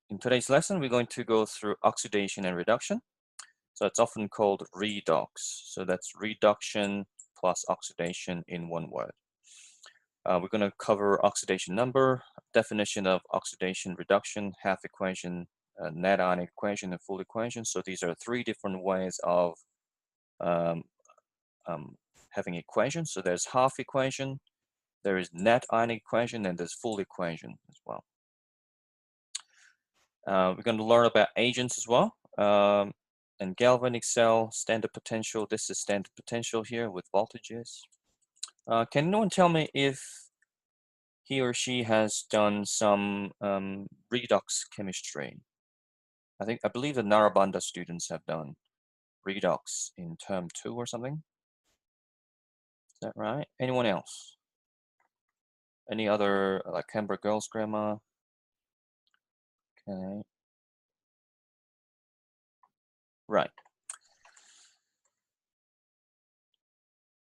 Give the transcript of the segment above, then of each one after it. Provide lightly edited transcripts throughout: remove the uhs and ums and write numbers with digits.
in today's lesson, we're going to go through oxidation and reduction. So it's often called redox. So that's reduction plus oxidation in one word. We're going to cover oxidation number, definition of oxidation reduction, half equation, net ionic equation, and full equation. So these are three different ways of having equations. So there's half equation, there is net ionic equation, and there's full equation as well. We're going to learn about agents as well. And galvanic cell, standard potential. This is standard potential here with voltages. Can anyone tell me if he or she has done some redox chemistry? I believe the Narabanda students have done redox in term 2 or something. Is that right? Anyone else? Any other, like Canberra Girls Grammar? Okay. Right.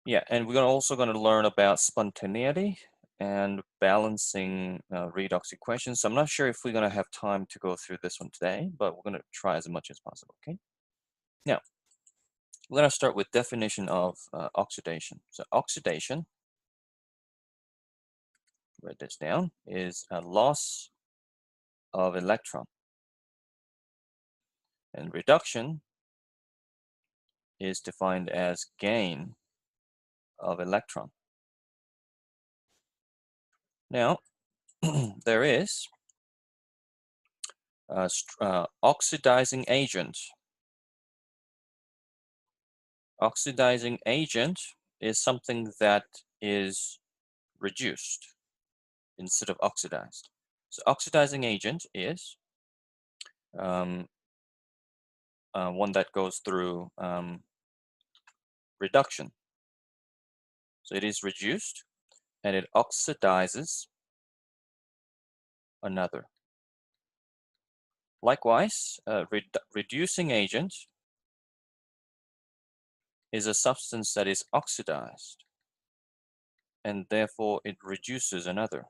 Yeah, and we're also going to learn about spontaneity and balancing redox equations. So I'm not sure if we're going to have time to go through this one today, but we're going to try as much as possible, okay? Now, we're going to start with definition of oxidation. So oxidation, write this down, is a loss of electron. And reduction is defined as gain of electron. Now, there is oxidizing agent. Oxidizing agent is something that is reduced instead of oxidized. So oxidizing agent is one that goes through reduction. So it is reduced and it oxidizes another. Likewise, reducing agent is a substance that is oxidized and therefore it reduces another.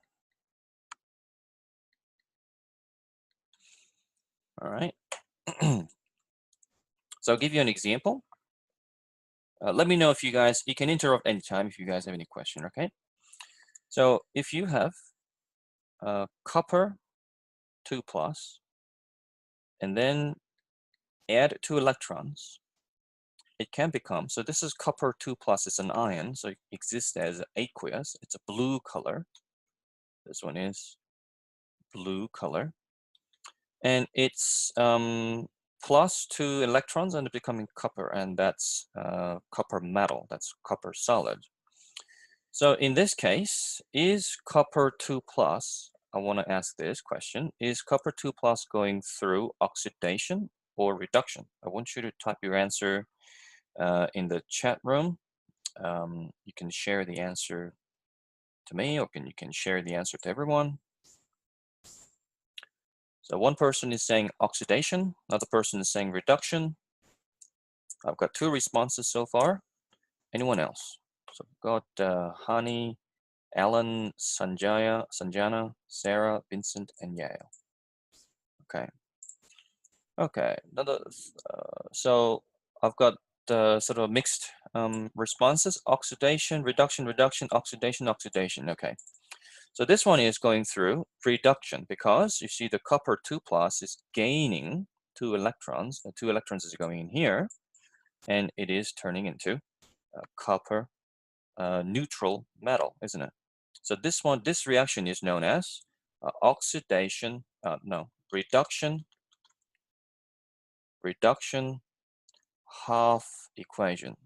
All right. So I'll give you an example. Let me know if you can interrupt anytime if you guys have any question, okay? So if you have copper 2+, and then add 2 electrons, it can become, so this is copper 2+, it's an ion, so it exists as aqueous, it's a blue color. This one is blue color. And it's plus 2 electrons and becoming copper, and that's copper metal, that's copper solid. So in this case, is copper 2+, I want to ask this question, is copper 2+ going through oxidation or reduction? I want you to type your answer in the chat room. You can share the answer to me, or you can share the answer to everyone. So one person is saying oxidation, another person is saying reduction. I've got 2 responses so far. Anyone else? So I've got Hani, Alan, Sanjana, Sarah, Vincent, and Yael. Okay. Okay. So I've got sort of mixed responses: oxidation, reduction, reduction, oxidation, oxidation. Okay. So this one is going through reduction because you see the copper 2+ is gaining 2 electrons. The 2 electrons is going in here, and it is turning into copper neutral metal, isn't it? So this reaction is known as reduction half equation.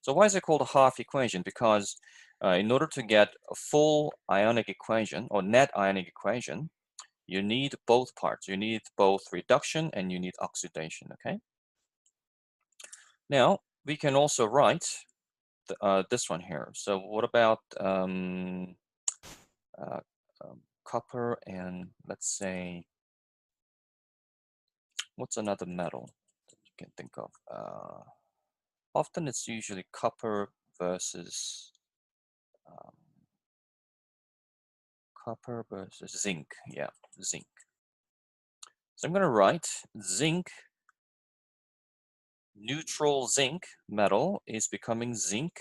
So why is it called a half equation? Because in order to get a full ionic equation or net ionic equation, you need both parts. You need both reduction and you need oxidation, okay? Now, we can also write this one here. So what about copper and, let's say, what's another metal that you can think of? Often it's usually copper versus zinc. Yeah, zinc. So I'm going to write zinc, neutral zinc metal is becoming zinc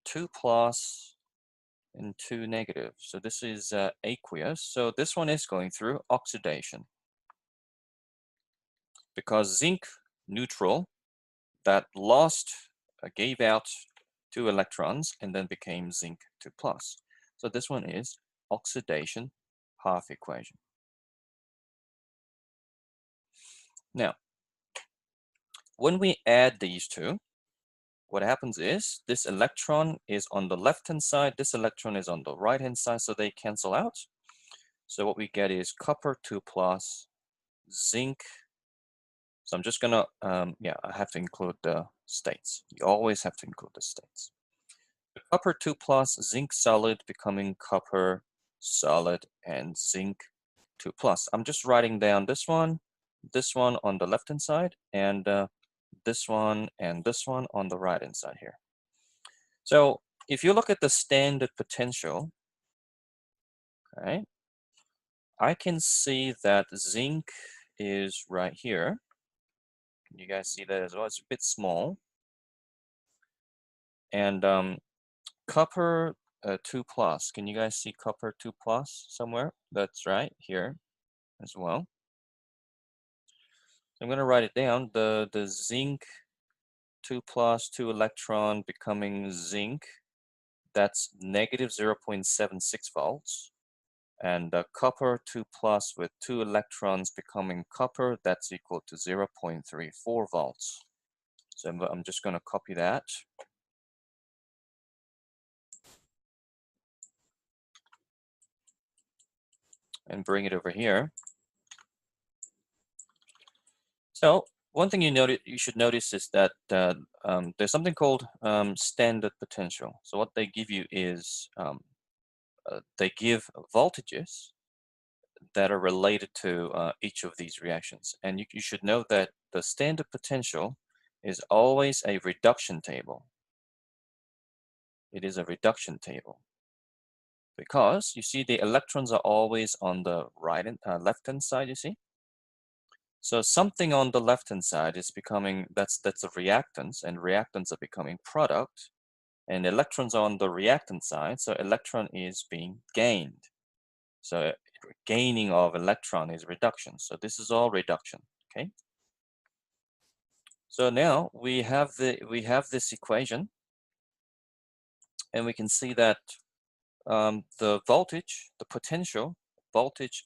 2 plus and 2 negative. So this is aqueous. So this one is going through oxidation. Because zinc neutral that lost, gave out 2 electrons and then became zinc 2 plus. So this one is oxidation half equation. Now, when we add these two, what happens is this electron is on the left-hand side, this electron is on the right-hand side, so they cancel out. So what we get is copper 2 plus, zinc. So I'm just gonna, yeah, I have to include the states. You always have to include the states. The copper 2 plus, zinc solid becoming copper solid, and zinc 2 plus. I'm just writing down this one on the left-hand side, and this one and this one on the right-hand side here. So if you look at the standard potential, okay, I can see that zinc is right here. Can you guys see that as well? It's a bit small. And copper 2 plus. Can you guys see copper 2 plus somewhere? That's right, here as well. So I'm going to write it down. The zinc 2 plus, 2 electron becoming zinc. That's negative 0.76 volts. And copper 2 plus with 2 electrons becoming copper, that's equal to 0.34 volts. So I'm just going to copy that. And bring it over here. So one thing you should notice is that there's something called standard potential. So what they give you is they give voltages that are related to each of these reactions. And you should know that the standard potential is always a reduction table. It is a reduction table because you see the electrons are always on the right and left-hand side, you see? So something on the left-hand side is becoming, that's a reactants, and reactants are becoming product, and electrons are on the reactant side, so electron is being gained. So gaining of electron is reduction. So this is all reduction, okay? So now we have this equation, and we can see that the voltage, the potential, voltage,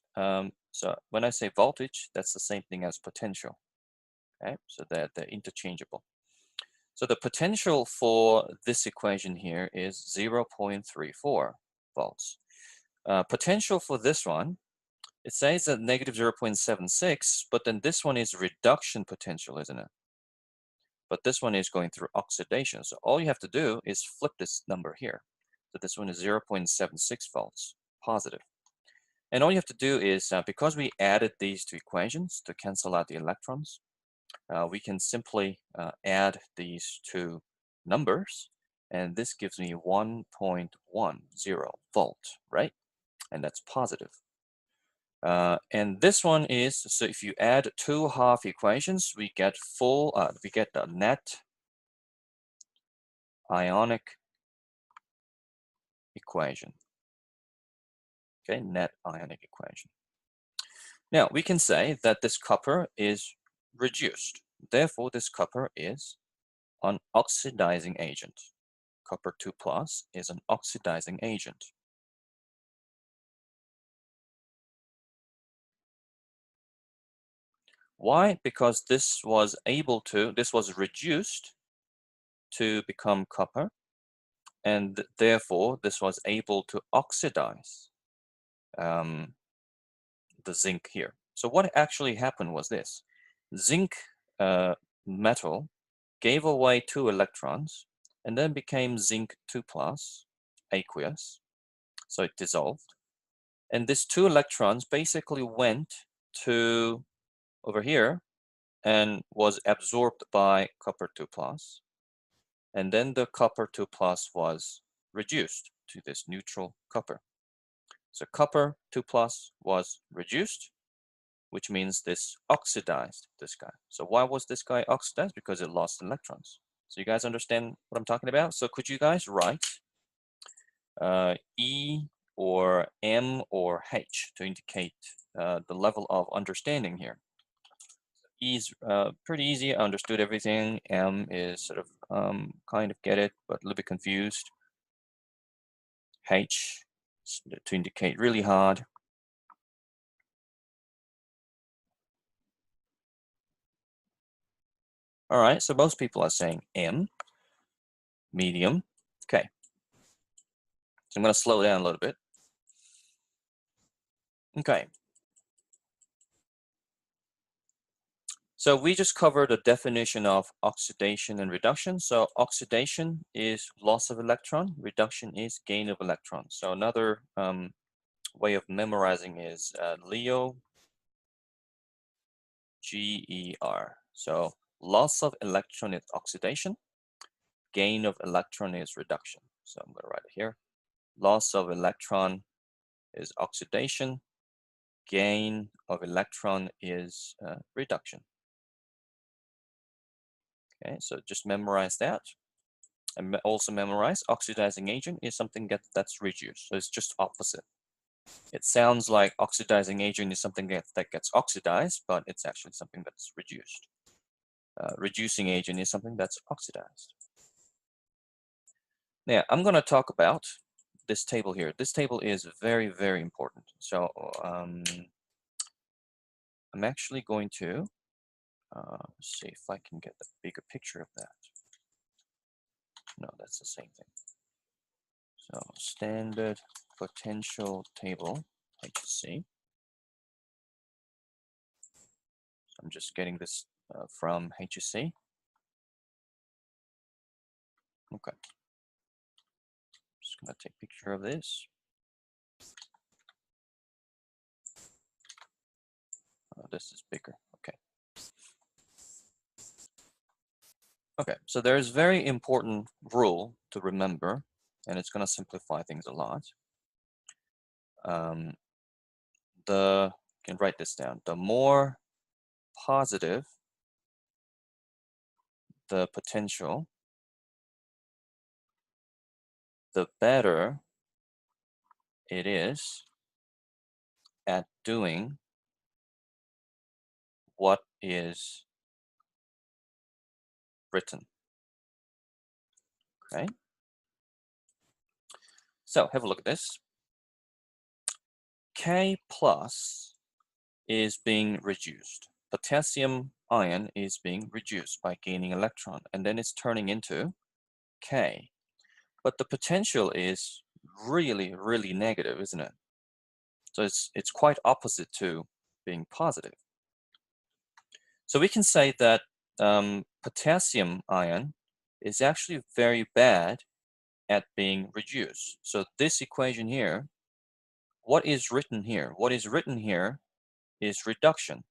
so when I say voltage, that's the same thing as potential, okay? So they're interchangeable. So the potential for this equation here is 0.34 volts. Potential for this one, it says that negative 0.76, but then this one is reduction potential, isn't it? But this one is going through oxidation. So all you have to do is flip this number here. So this one is 0.76 volts, positive. And all you have to do is, because we added these two equations to cancel out the electrons, we can simply add these two numbers, and this gives me 1.10 volt, right? And that's positive. And this one is, so if you add two half equations, we get the net ionic equation. Okay, net ionic equation. Now we can say that this copper is reduced. Therefore, this copper is an oxidizing agent. Copper 2 plus is an oxidizing agent. Why? Because this was reduced to become copper, and therefore this was able to oxidize the zinc here. So what actually happened was this. Zinc metal gave away 2 electrons and then became zinc 2 plus, aqueous. So it dissolved. And these 2 electrons basically went to over here and was absorbed by copper 2 plus. And then the copper 2 plus was reduced to this neutral copper. So copper 2 plus was reduced, which means this oxidized this guy. So why was this guy oxidized? Because it lost electrons. So you guys understand what I'm talking about? So could you guys write E or M or H to indicate the level of understanding here? E is pretty easy. I understood everything. M is sort of kind of get it, but a little bit confused. H to indicate really hard. All right, so most people are saying M, medium. Okay. So I'm going to slow down a little bit. Okay. So we just covered a definition of oxidation and reduction. So oxidation is loss of electron, reduction is gain of electron. So another way of memorizing is Leo GER. So loss of electron is oxidation, gain of electron is reduction. So I'm going to write it here. Loss of electron is oxidation, gain of electron is reduction. Okay, so just memorize that. And also memorize oxidizing agent is something that's reduced. So it's just opposite. It sounds like oxidizing agent is something that gets oxidized, but it's actually something that's reduced. Reducing agent is something that's oxidized. Now, I'm going to talk about this table here. This table is very, very important. So I'm actually going to see if I can get a bigger picture of that. No, that's the same thing. So standard potential table, HC. So I'm just getting this from HC. Okay. Just gonna take a picture of this. This is bigger. Okay. Okay, so there's very important rule to remember, and it's gonna simplify things a lot. You can write this down. The more positive the potential, the better it is at doing what is written. Okay. So have a look at this. K plus is being reduced. Potassium ion is being reduced by gaining electron, and then it's turning into K. But the potential is really, really negative, isn't it? So it's quite opposite to being positive. So we can say that potassium ion is actually very bad at being reduced. So this equation here, what is written here? What is written here is reduction.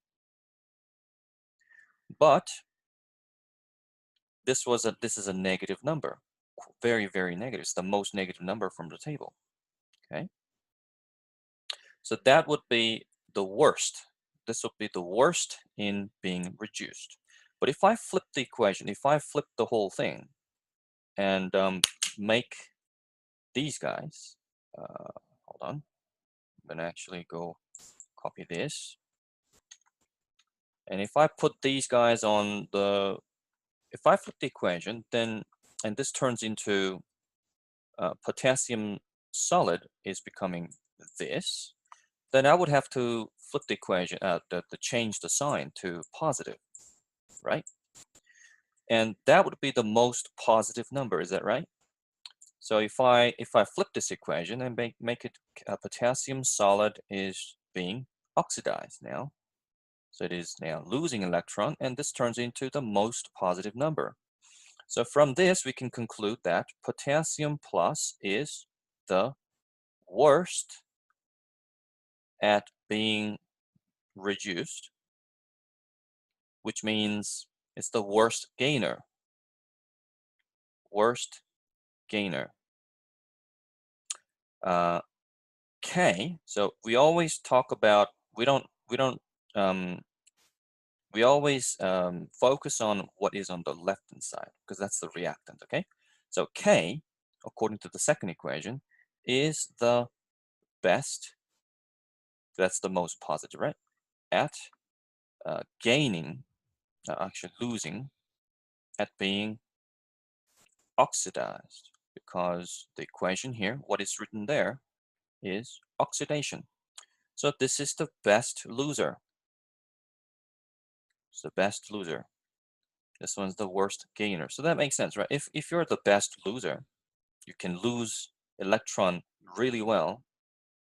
But this is a negative number. Very, very negative. It's the most negative number from the table. Okay. So that would be the worst. This would be the worst in being reduced. But if I flip the equation, if I flip the whole thing and make these guys, hold on, I'm gonna actually go copy this. And if I put these guys on if I flip the equation, then, and this turns into potassium solid is becoming this, then I would have to flip the equation, to change the sign to positive, right? And that would be the most positive number, is that right? So if I flip this equation and make it potassium solid is being oxidized now. So it is now losing electron, and this turns into the most positive number. So from this, we can conclude that potassium plus is the worst at being reduced, which means it's the worst gainer. Worst gainer. K, so we always talk about, we don't we always focus on what is on the left-hand side because that's the reactant, okay? So K, according to the second equation, is the best, that's the most positive, right? At gaining, actually losing, at being oxidized, because the equation here, what is written there, is oxidation. So this is the best loser. It's the best loser. This one's the worst gainer. So that makes sense, right? If you're the best loser, you can lose electron really well,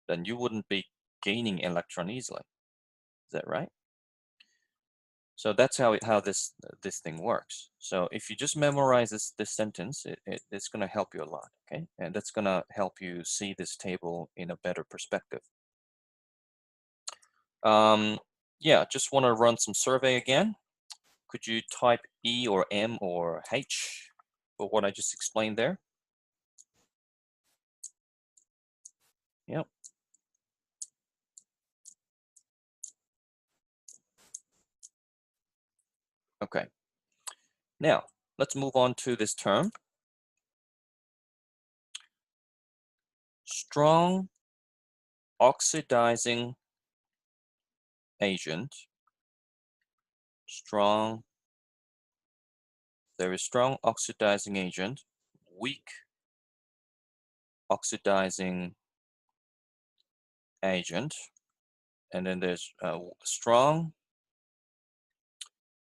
then you wouldn't be gaining electron easily. Is that right? So that's how this thing works. So if you just memorize this sentence, it's going to help you a lot, okay? And that's going to help you see this table in a better perspective. Yeah, just want to run some survey again. Could you type E or M or H for what I just explained there? Yep. Okay. Now, let's move on to this term. Strong oxidizing agent. There is strong oxidizing agent, weak oxidizing agent, and then there's strong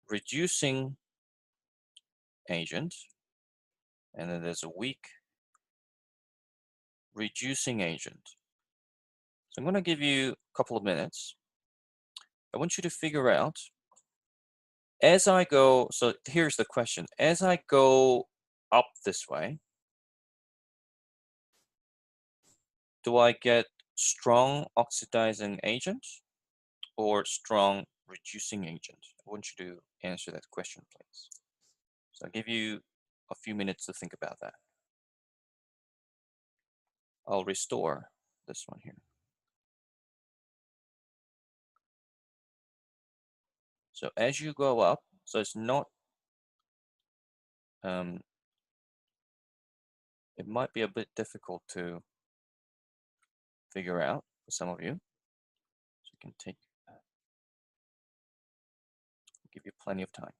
reducing agent, and then there's a weak reducing agent. So I'm going to give you a couple of minutes. I want you to figure out, as I go, so here's the question, as I go up this way, do I get strong oxidizing agent or strong reducing agent? I want you to answer that question, please. So I'll give you a few minutes to think about that. I'll restore this one here. So as you go up, so it's not, it might be a bit difficult to figure out for some of you. So you can give you plenty of time.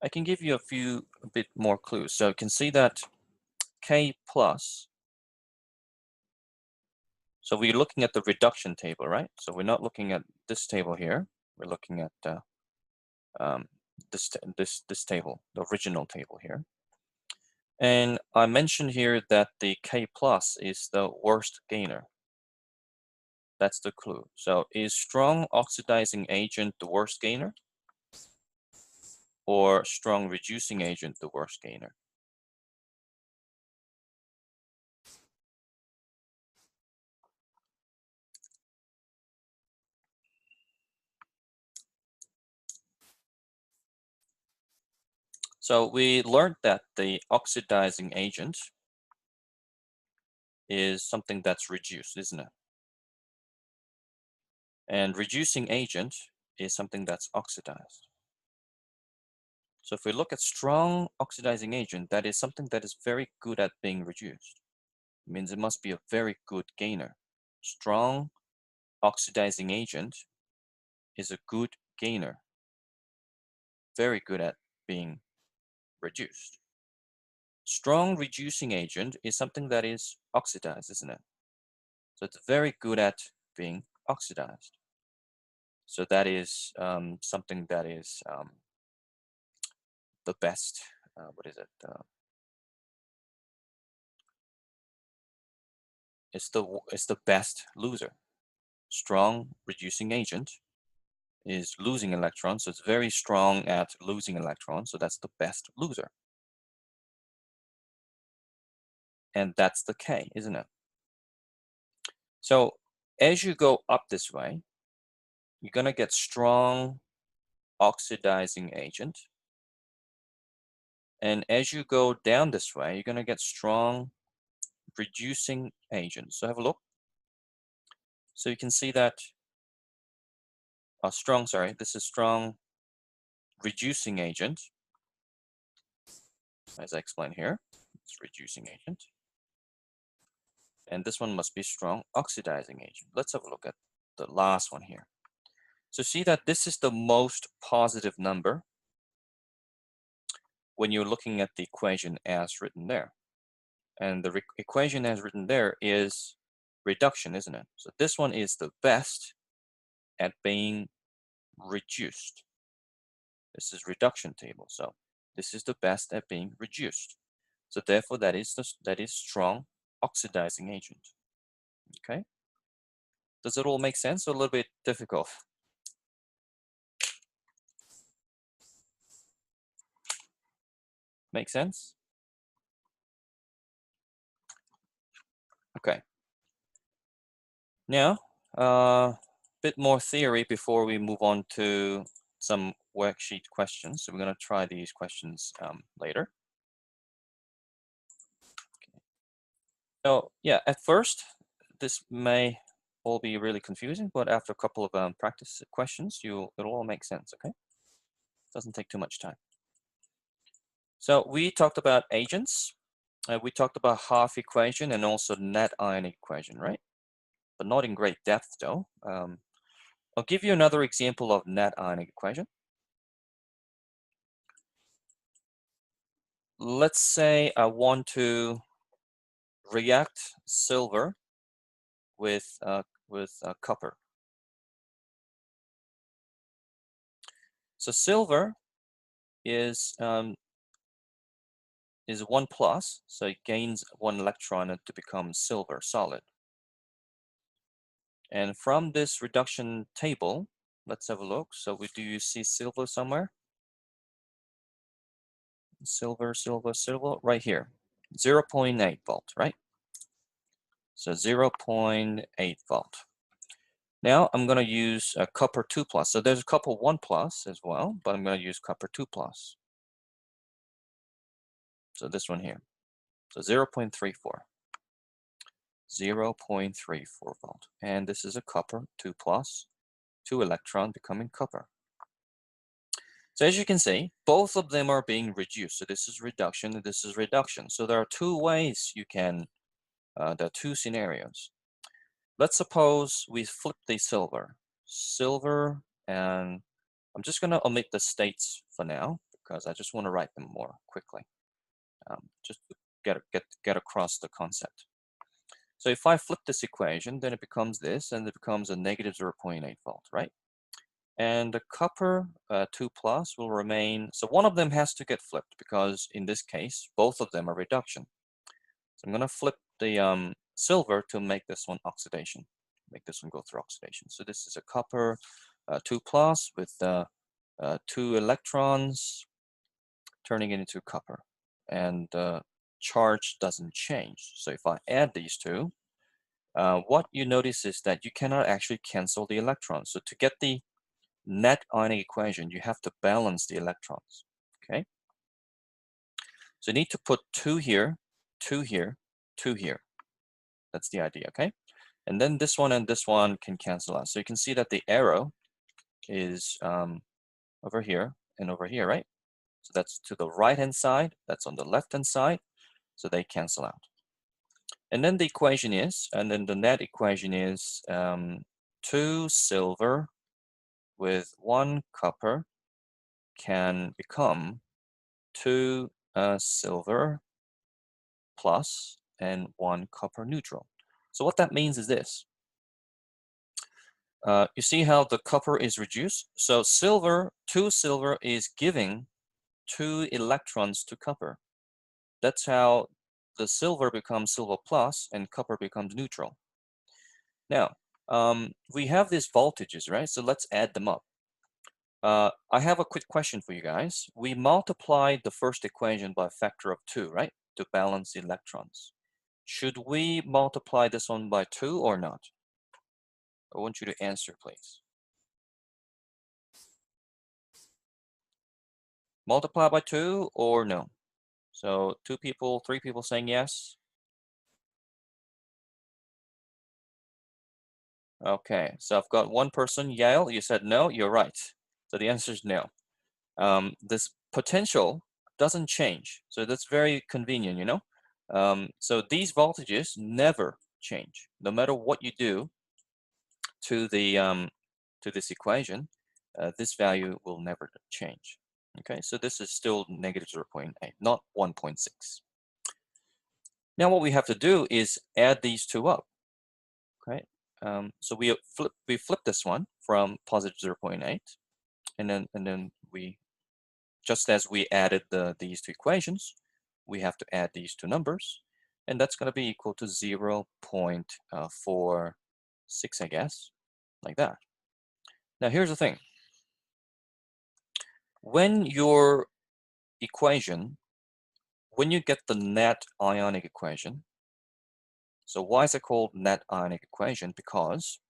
I can give you a bit more clues. So you can see that K plus, so we're looking at the reduction table, right? So we're not looking at this table here. We're looking at this table, the original table here. And I mentioned here that the K plus is the worst gainer. That's the clue. So is strong oxidizing agent the worst gainer? Or strong reducing agent the worst gainer? So we learned that the oxidizing agent is something that's reduced, isn't it? And reducing agent is something that's oxidized. So if we look at strong oxidizing agent, that is something that is very good at being reduced. It means it must be a very good gainer. Strong oxidizing agent is a good gainer. Very good at being reduced. Strong reducing agent is something that is oxidized, isn't it? So it's very good at being oxidized. So that is something that is the best, what is it? It's the best loser. Strong reducing agent is losing electrons, so it's very strong at losing electrons, so that's the best loser. And that's the K, isn't it? So as you go up this way, you're going to get strong oxidizing agent. And as you go down this way, you're going to get strong reducing agent. So have a look. So you can see that sorry, this is strong reducing agent, as I explained here. It's reducing agent. And this one must be strong oxidizing agent. Let's have a look at the last one here. So see that this is the most positive number when you're looking at the equation as written there. And the equation as written there is reduction, isn't it? So this one is the best at being reduced. This is reduction table. So this is the best at being reduced. So therefore, that is strong oxidizing agent. Okay. Does it all make sense or a little bit difficult? Make sense? Okay. Now, a bit more theory before we move on to some worksheet questions. So we're going to try these questions later. Okay. So yeah, at first, this may all be really confusing, but after a couple of practice questions, it'll all make sense, okay? Doesn't take too much time. So we talked about agents. We talked about half equation and also net ionic equation, right? But not in great depth, though. I'll give you another example of net ionic equation. Let's say I want to react silver with copper. So silver is 1+, so it gains 1 electron to become silver solid. And from this reduction table, let's have a look. So do you see silver somewhere? Silver, right here, 0.8 volt, right? So 0.8 volt. Now I'm going to use a copper 2+. So there's a copper 1+ as well, but I'm going to use copper 2+. So this one here. So 0.34. 0.34 volt. And this is a copper 2+, 2 electron becoming copper. So as you can see, both of them are being reduced. So this is reduction and this is reduction. So there are two ways you can, there are two scenarios. Let's suppose we flip the silver. Silver, and I'm just going to omit the states for now because I just want to write them more quickly, just to get across the concept. So if I flip this equation, then it becomes this, and it becomes a negative 0.8 volt, right? And the copper 2+ will remain. So one of them has to get flipped because in this case, both of them are reduction. So I'm going to flip the silver to make this one oxidation, make this one go through oxidation. So this is a copper 2+ with 2 electrons turning it into copper. And the charge doesn't change. So if I add these two, what you notice is that you cannot actually cancel the electrons. So to get the net ionic equation, you have to balance the electrons, okay? So you need to put 2 here, 2 here, 2 here. That's the idea, okay? And then this one and this one can cancel out. So you can see that the arrow is over here and over here, right? So that's to the right-hand side, that's on the left-hand side, so they cancel out. And then the equation is, and then the net equation is 2 silver with 1 copper can become 2 silver plus and 1 copper neutral. So what that means is this. You see how the copper is reduced? So 2 silver is giving 2 electrons to copper. That's how the silver becomes silver plus and copper becomes neutral. Now, we have these voltages, right? So let's add them up. I have a quick question for you guys. We multiplied the first equation by a factor of 2, right? To balance the electrons. Should we multiply this one by 2 or not? I want you to answer, please. Multiply by 2 or no? So 2 people, 3 people saying yes. Okay, so I've got one person, Yale, you said no, you're right. So the answer is no. This potential doesn't change, so that's very convenient, you know? So these voltages never change, no matter what you do to this equation, this value will never change. Okay, so this is still negative 0.8, not 1.6. Now what we have to do is add these two up. Okay, so we flip this one from positive 0.8, and then we, just as we added these two equations, we have to add these two numbers, and that's going to be equal to 0.46, I guess, like that. Now here's the thing. When your equation, when you get the net ionic equation, so why is it called net ionic equation? Because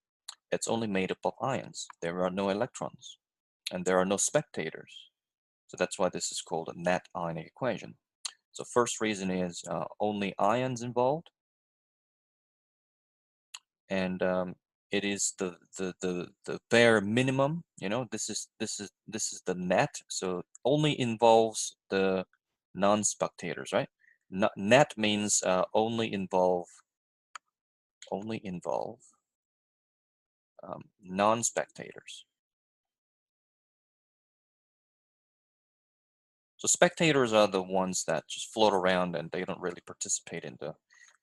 it's only made up of ions. There are no electrons, and there are no spectators. So that's why this is called a net ionic equation. So first reason is only ions involved, and it is the bare minimum. You know, this is the net. So only involves the non-spectators, right? Net means only involve non-spectators. So spectators are the ones that just float around and they don't really participate in the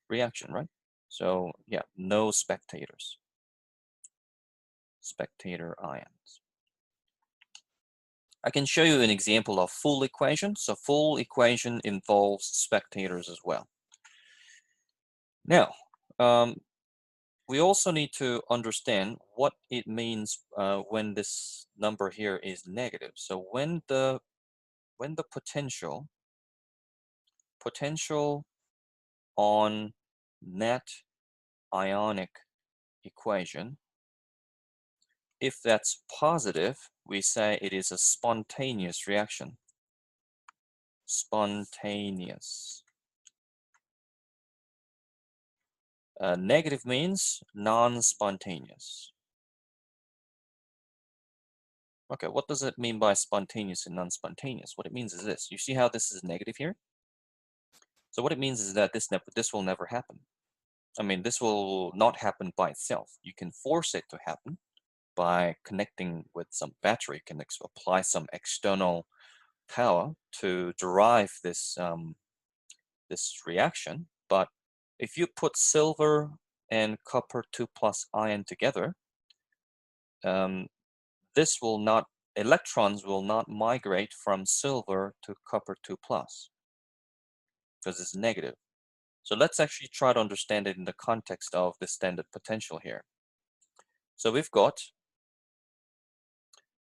reaction, right? So yeah, no spectators. Spectator ions. I can show you an example of full equation. So full equation involves spectators as well. Now, we also need to understand what it means when this number here is negative. So when the potential on net ionic equation, if that's positive, we say it is a spontaneous reaction. Spontaneous. Negative means non-spontaneous. Okay, what does it mean by spontaneous and non-spontaneous? What it means is this. You see how this is negative here? So what it means is that this will never happen. I mean, this will not happen by itself. You can force it to happen by connecting with some battery. You can apply some external power to derive this this reaction. But if you put silver and copper 2+ ion together, this will not, electrons will not migrate from silver to copper 2+ because it's negative. So let's actually try to understand it in the context of the standard potential here. So we've got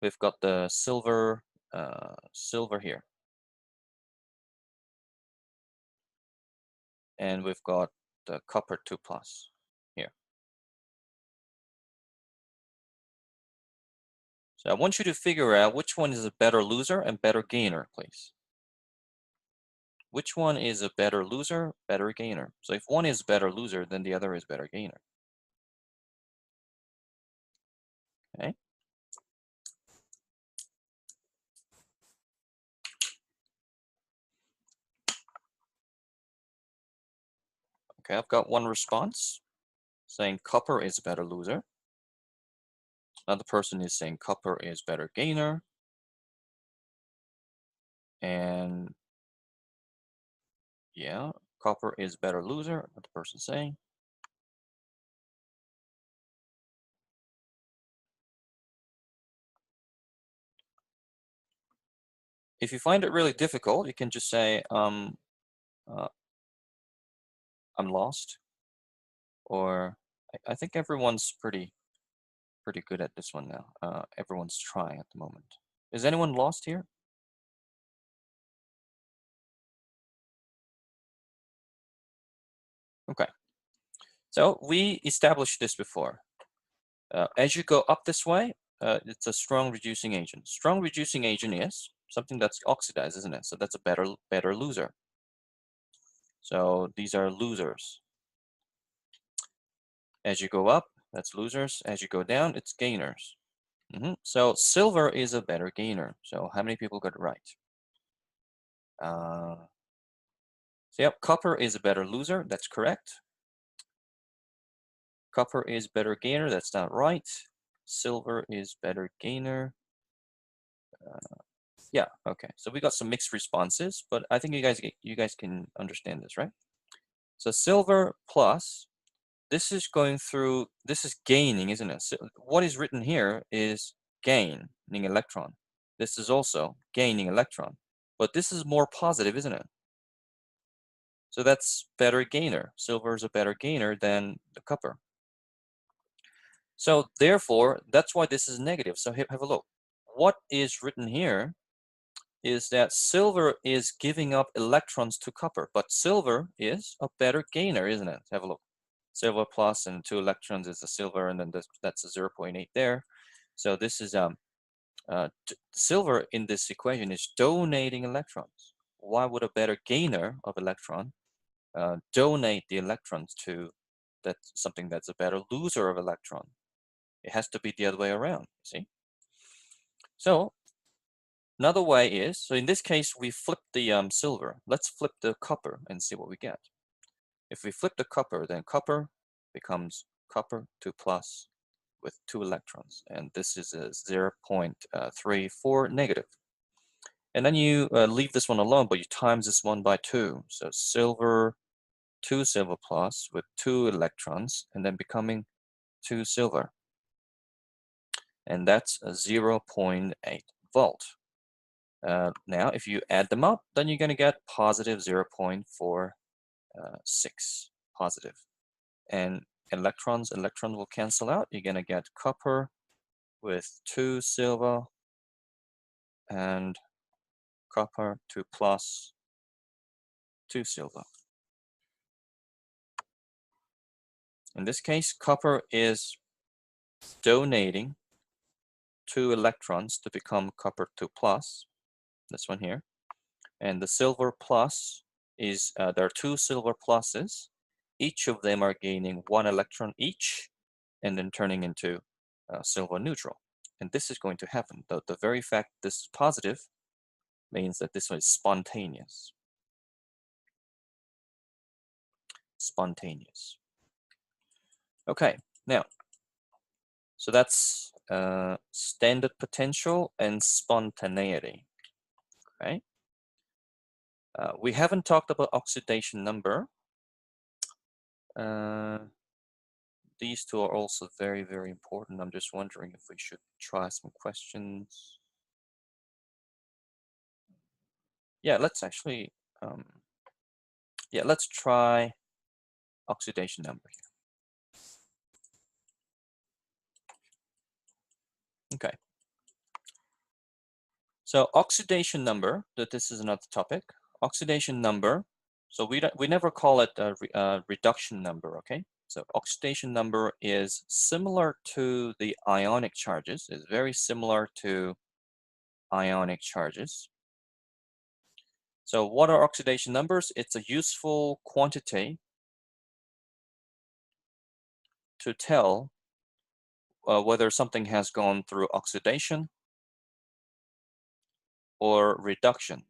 the silver here, and we've got the copper 2+ here. So I want you to figure out which one is a better loser and better gainer, please. Which one is a better loser, better gainer? So if one is better loser, then the other is better gainer. Okay. Okay, I've got one response saying copper is a better loser. Another person is saying copper is better gainer. And yeah, copper is better loser, another person saying. If you find it really difficult, you can just say, I'm lost. Or I think everyone's pretty good at this one now. Everyone's trying at the moment. Is anyone lost here? Okay. So we established this before. As you go up this way, it's a strong reducing agent. Strong reducing agent is something that's oxidized, isn't it? So that's a better loser. So these are losers. As you go up, That's losers. As you go down, it's gainers. So silver is a better gainer. So how many people got it right? So yep, copper is a better loser. That's correct. Copper is better gainer. That's not right. Silver is better gainer. Yeah, okay. So we got some mixed responses, but I think you guys can understand this, right? So silver plus, this is gaining, isn't it? So what is written here is gaining electron. This is also gaining electron, but this is more positive, isn't it? So that's better gainer. Silver is a better gainer than the copper. So therefore, that's why this is negative. So have a look. What is written here is that silver is giving up electrons to copper, but silver is a better gainer, isn't it? Have a look. Silver plus and 2 electrons is the silver, and then that's a 0.8 there. So this is silver in this equation is donating electrons. Why would a better gainer of electron donate the electrons to something that's a better loser of electron? It has to be the other way around, see? So another way is, so in this case, we flip the silver. Let's flip the copper and see what we get. If we flip the copper, then copper becomes copper 2 plus with 2 electrons. And this is a 0.34 negative. And then you leave this one alone, but you times this one by 2. So silver, 2 silver plus with 2 electrons, and then becoming 2 silver. And that's a 0.8 volt. Now, if you add them up, then you're going to get positive 0.46 positive. And electrons will cancel out. You're going to get copper with 2 silver and copper 2 plus 2 silver. In this case, copper is donating 2 electrons to become copper 2 plus, this one here. And the silver plus is, there are 2 silver pluses. Each of them are gaining 1 electron each and then turning into silver neutral. And this is going to happen. The very fact this is positive means that this one is spontaneous. Spontaneous. Okay, now, so that's standard potential and spontaneity. Okay. We haven't talked about oxidation number. These two are also very, very important. I'm just wondering if we should try some questions. Yeah, let's actually, yeah, let's try oxidation number here. Okay. So oxidation number, this is another topic. Oxidation number, so we never call it a reduction number, okay? So oxidation number is similar to the ionic charges, is very similar to ionic charges. So what are oxidation numbers? It's a useful quantity to tell whether something has gone through oxidation or reduction.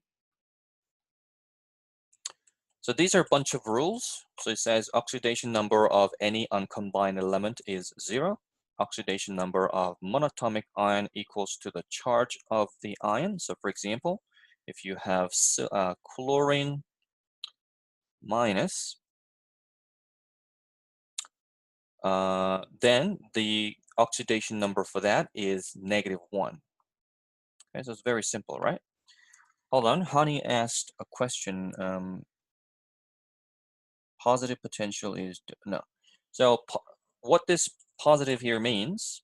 So these are a bunch of rules. So it says oxidation number of any uncombined element is 0. Oxidation number of monatomic ion equals to the charge of the ion. So for example, if you have chlorine minus, then the oxidation number for that is -1. Okay, so it's very simple, right? Hold on, Hani asked a question. Positive potential is, no. So what this positive here means,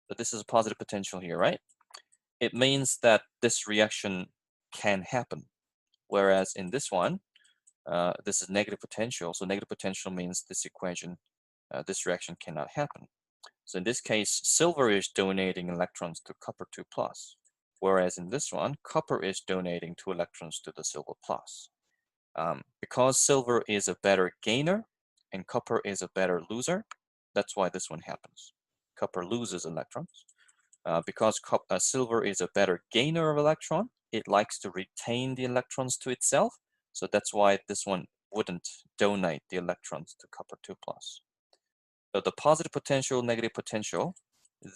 that this is a positive potential here, right? It means that this reaction can happen. Whereas in this one, this is negative potential. So negative potential means this equation, this reaction cannot happen. So in this case, silver is donating electrons to copper 2 plus. Whereas in this one, copper is donating 2 electrons to the silver plus. Because silver is a better gainer and copper is a better loser, That's why this one happens. Copper loses electrons. Because silver is a better gainer of electron, it likes to retain the electrons to itself. So that's why this one wouldn't donate the electrons to copper 2+. So the positive potential, negative potential,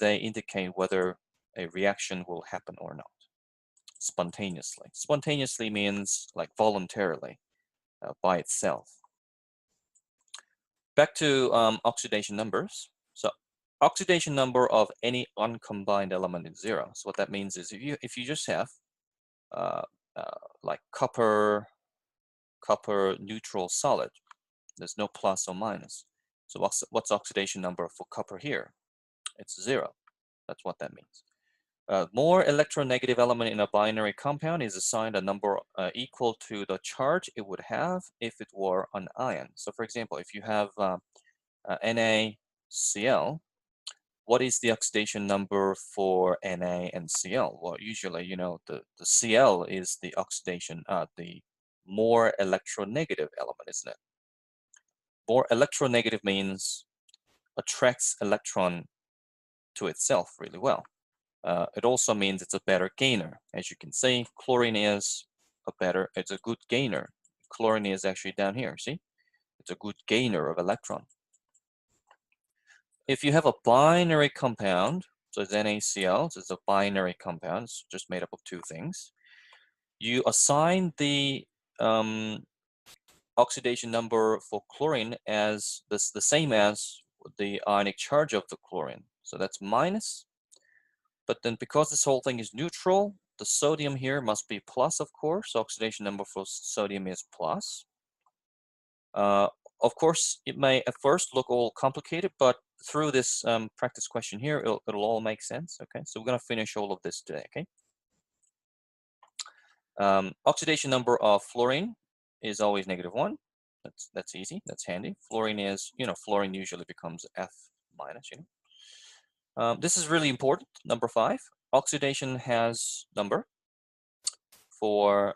they indicate whether a reaction will happen or not, spontaneously. Spontaneously means like voluntarily, by itself. Back to oxidation numbers. So oxidation number of any uncombined element is 0. So what that means is if you just have like copper neutral solid, there's no plus or minus. So what's oxidation number for copper here? It's 0. That's what that means. More electronegative element in a binary compound is assigned a number equal to the charge it would have if it were an ion. So for example, if you have NaCl, what is the oxidation number for Na and Cl? Well, usually, you know, the Cl is the oxidation, the more electronegative element, isn't it? More electronegative means attracts electron to itself really well. It also means it's a better gainer. As you can see, chlorine is it's a good gainer. Chlorine is actually down here, see? It's a good gainer of electron. If you have a binary compound, so it's NaCl, so it's a binary compound, it's just made up of two things. You assign the oxidation number for chlorine as the same as the ionic charge of the chlorine. So that's minus. But then because this whole thing is neutral, the sodium here must be plus, of course. So oxidation number for sodium is plus. Of course, it may at first look all complicated, but through this practice question here, it'll all make sense. Okay, so we're going to finish all of this today. Okay. Oxidation number of fluorine is always -1. That's easy. That's handy. Fluorine is, you know, fluorine usually becomes F-, you know. This is really important. Number 5. Oxidation has number for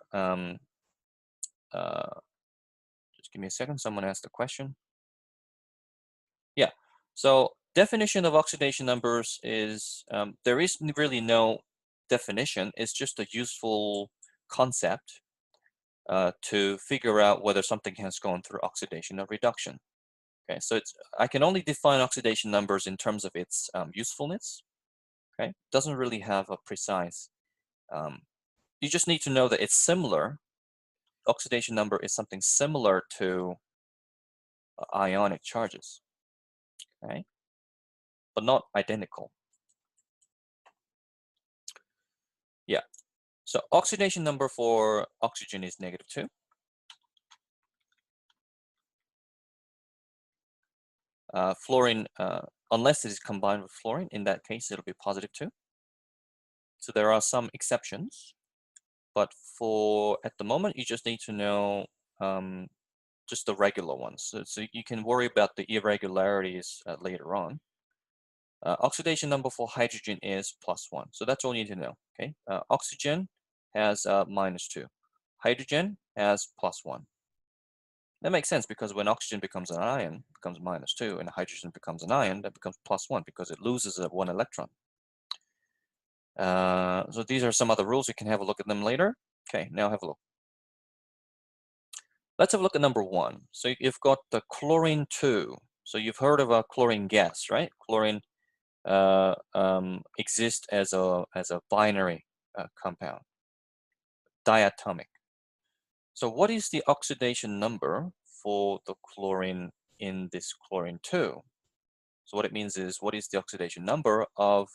just give me a second. Someone asked a question. Yeah. So definition of oxidation numbers is there is really no definition. It's just a useful concept to figure out whether something has gone through oxidation or reduction. Okay, so I can only define oxidation numbers in terms of its usefulness. Okay, it doesn't really have a precise. You just need to know that it's similar. Oxidation number is something similar to ionic charges. Okay, but not identical. Yeah. So oxidation number for oxygen is -2. Fluorine, unless it is combined with fluorine, in that case, it'll be +2. So there are some exceptions, but at the moment, you just need to know just the regular ones. So you can worry about the irregularities later on. Oxidation number for hydrogen is +1. So that's all you need to know. Okay. Oxygen has -2. Hydrogen has +1. That makes sense because when oxygen becomes an ion, it becomes -2, and hydrogen becomes an ion, that becomes +1 because it loses 1 electron. So these are some other rules. You can have a look at them later. Okay, now have a look. Let's have a look at number 1. So you've got the chlorine 2. So you've heard of a chlorine gas, right? Chlorine exists as a binary compound, diatomic. So what is the oxidation number for the chlorine in this chlorine 2? So what it means is, what is the oxidation number of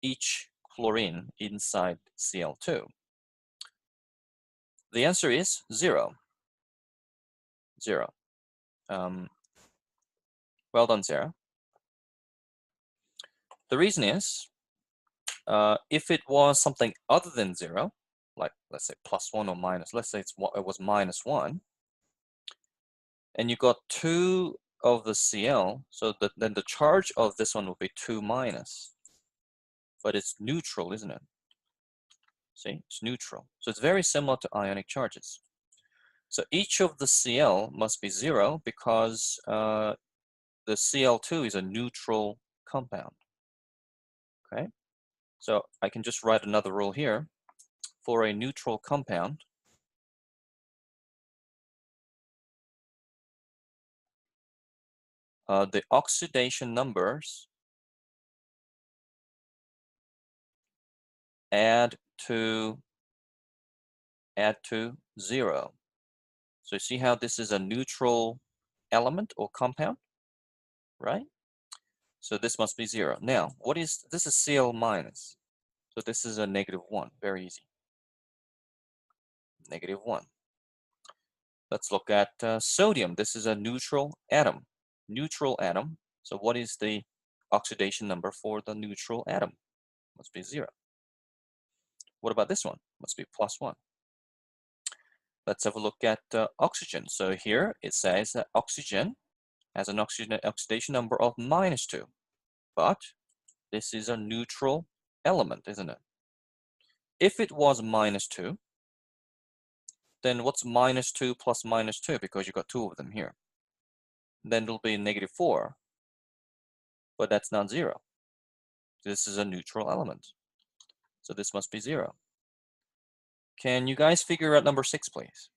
each chlorine inside Cl2? The answer is 0. 0. Well done, Sarah. The reason is, if it was something other than 0, like let's say +1 or minus, let's say it was -1, and you got 2 of the Cl, so then the charge of this one will be 2-. But it's neutral, isn't it? See, it's neutral. So it's very similar to ionic charges. So each of the Cl must be 0 because the Cl2 is a neutral compound. Okay, so I can just write another rule here. For a neutral compound, the oxidation numbers add to 0. So you see how this is a neutral element or compound, right? So this must be 0. Now, this is Cl minus. So this is a -1, very easy. -1. Let's look at sodium. This is a neutral atom. Neutral atom. So what is the oxidation number for the neutral atom? Must be 0. What about this one? Must be +1. Let's have a look at oxygen. So here it says that oxygen has an oxidation number of -2. But this is a neutral element, isn't it? If it was -2, then what's -2 plus -2? Because you got 2 of them here. Then it'll be -4, but that's not 0. This is a neutral element. So this must be 0. Can you guys figure out number 6, please?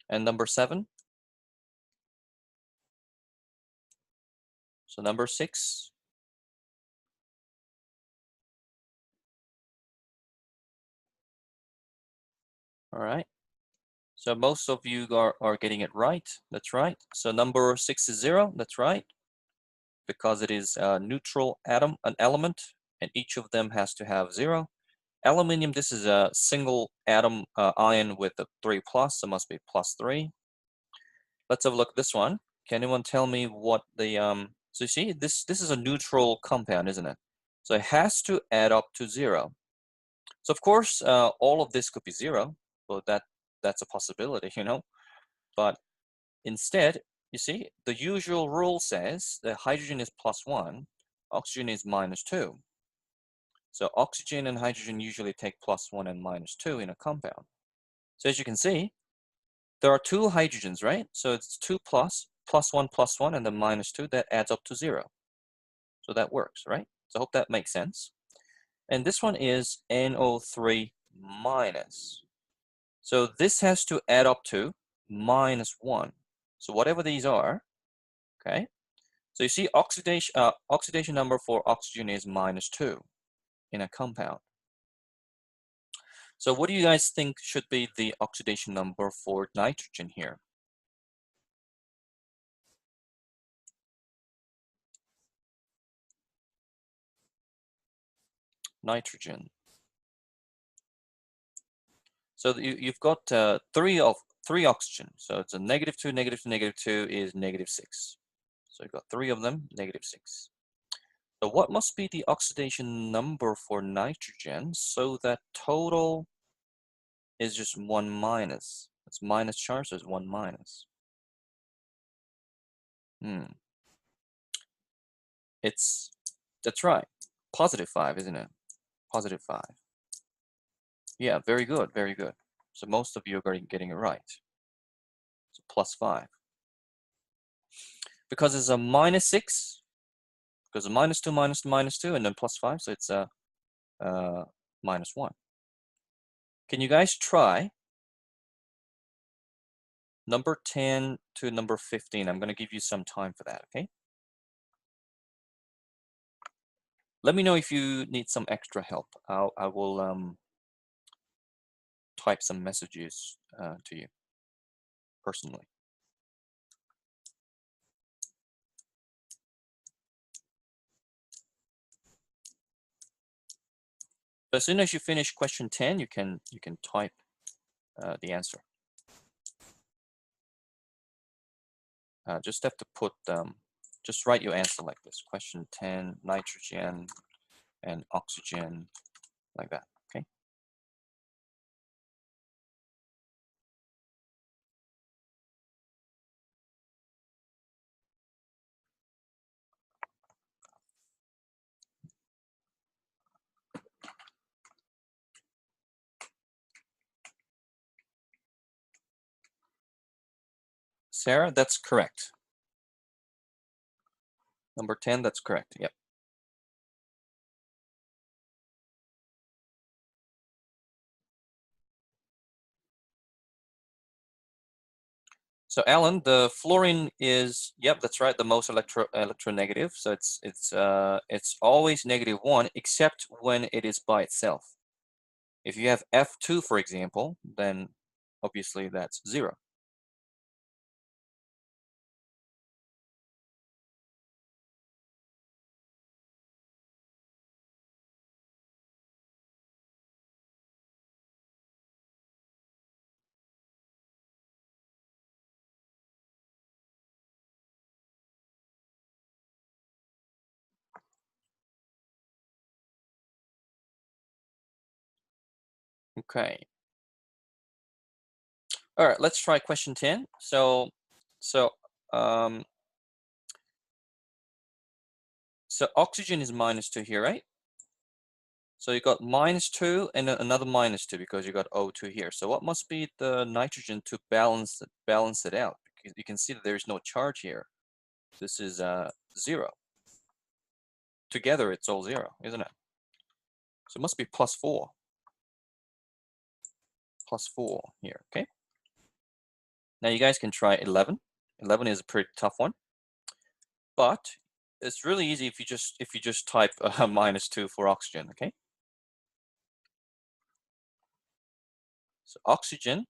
And number 7? So number 6. All right. So most of you are getting it right. That's right. So number 6 is 0. That's right. Because it is a neutral atom, an element, and each of them has to have 0. Aluminium, this is a single atom ion with a 3+, so it must be +3. Let's have a look at this one. Can anyone tell me what the, so you see, this is a neutral compound, isn't it? So it has to add up to 0. So of course, all of this could be 0, but that's a possibility, you know. But instead, you see, the usual rule says that hydrogen is +1, oxygen is -2. So oxygen and hydrogen usually take +1 and -2 in a compound. So as you can see, there are 2 hydrogens, right? So it's 2 plus, +1, and then -2, that adds up to 0. So that works, right? So I hope that makes sense. And this one is NO3 minus. So this has to add up to -1. So whatever these are, okay? So you see oxidation number for oxygen is -2 in a compound. So what do you guys think should be the oxidation number for nitrogen here? Nitrogen. So you've got 3 oxygen. So it's a -2, -2, -2 is -6. So you've got 3 of them, -6. So what must be the oxidation number for nitrogen so that total is just 1 minus? It's minus charge, so it's 1 minus. That's right. +5, isn't it? +5. Yeah, very good, very good. So most of you are getting it right. So +5. Because it's a -6, because -2, -2, and then +5, so it's a -1. Can you guys try number 10 to number 15? I'm going to give you some time for that, okay? Let me know if you need some extra help. I will type some messages to you personally. But as soon as you finish question 10, you can type the answer. Just have to put just write your answer like this. Question 10, nitrogen and oxygen, like that, okay? Sarah, that's correct. Number 10, that's correct. Yep. So Alan, the fluorine is, yep, that's right, the most electronegative. So it's always -1, except when it is by itself. If you have F2, for example, then obviously that's 0. Okay. All right, let's try question 10. Um, so oxygen is -2 here, right? So you got -2 and another -2 because you got O2 here. So what must be the nitrogen to balance it out? Because you can see that there is no charge here. This is 0. Together it's all 0, isn't it? So it must be +4. +4 here, okay? Now you guys can try 11. 11 is a pretty tough one, but it's really easy if you just type -2 for oxygen, okay? So oxygen,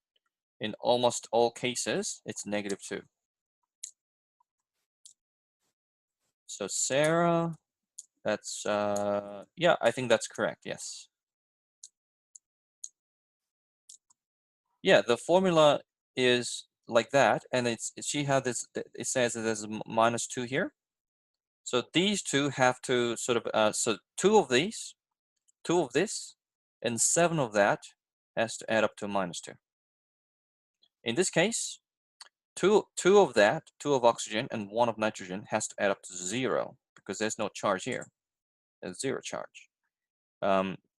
in almost all cases, it's -2. So Sarah, that's yeah, I think that's correct. Yes. Yeah, the formula is like that, and she had this. It says that there's a -2 here. So these two have to sort of so 2 of these, 2 of this, and 7 of that has to add up to -2. In this case, two of that, 2 of oxygen and 1 of nitrogen has to add up to 0 because there's no charge here. There's 0 charge.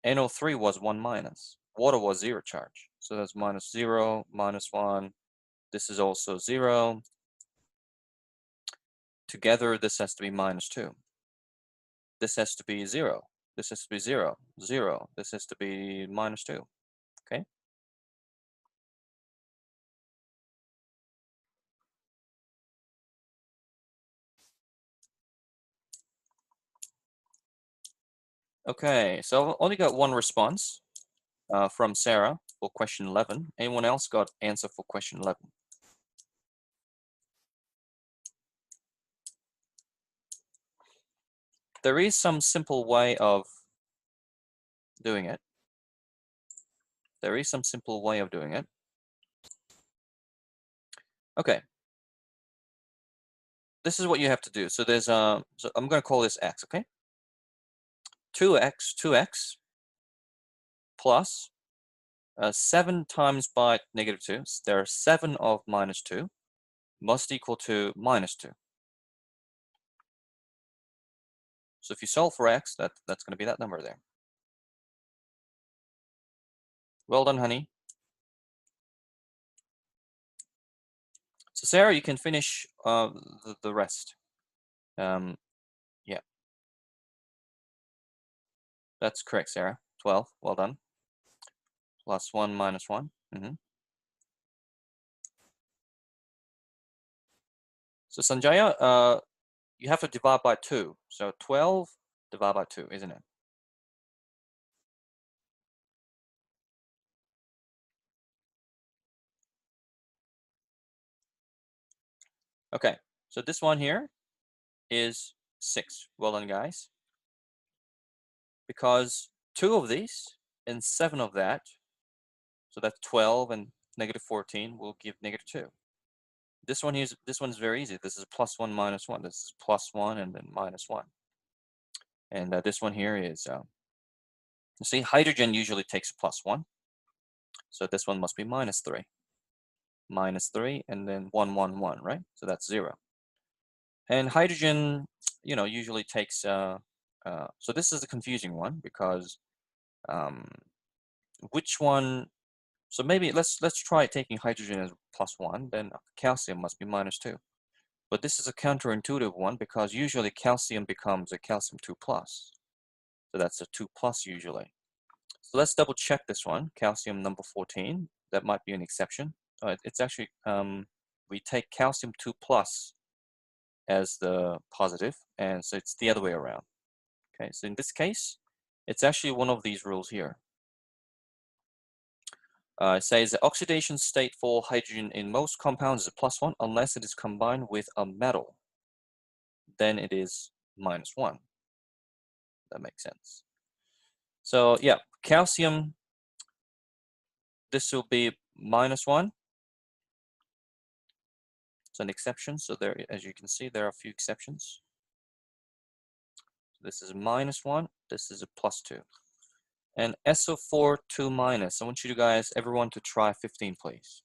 NO3 was 1-. Water was 0 charge. So that's -0, -1. This is also 0. Together, this has to be -2. This has to be 0. This has to be 0, 0. This has to be -2. Okay? Okay, so I've only got one response from Sarah for question 11. Anyone else got answer for question 11? There is some simple way of doing it. There is some simple way of doing it. Okay. This is what you have to do. So there's so I'm going to call this x, okay? 2x plus 7 times by -2. So there are 7 of -2 must equal to -2. So if you solve for x, that's going to be that number there. Well done, honey. So Sarah, you can finish the rest. Yeah, that's correct, Sarah. 12. Well done. +1 -1. So Sanjaya, you have to divide by 2. So 12 divided by 2, isn't it? Okay, so this one here is 6. Well done, guys. Because 2 of these and 7 of that, so that's 12 and -14 will give -2. This one is very easy. This is +1 -1. This is +1 and then -1. And this one here is, you see, hydrogen usually takes +1. So this one must be -3. -3 and then 1, 1, 1, right? So that's 0. And hydrogen, usually takes, so this is the confusing one because which one So maybe let's try taking hydrogen as +1, then calcium must be -2. But this is a counterintuitive one because usually calcium becomes a calcium 2+. So that's a 2+ usually. So let's double check this one, calcium number 14. That might be an exception. It's actually, we take calcium 2+ as the positive, and so it's the other way around. Okay, so in this case, it's actually one of these rules here. It says the oxidation state for hydrogen in most compounds is +1 unless it is combined with a metal. Then it is -1. That makes sense. So yeah, calcium, this will be -1. It's an exception. So there, as you can see, there are a few exceptions. This is -1. This is a +2. And SO4 2-. I want you guys, everyone, to try 15, please.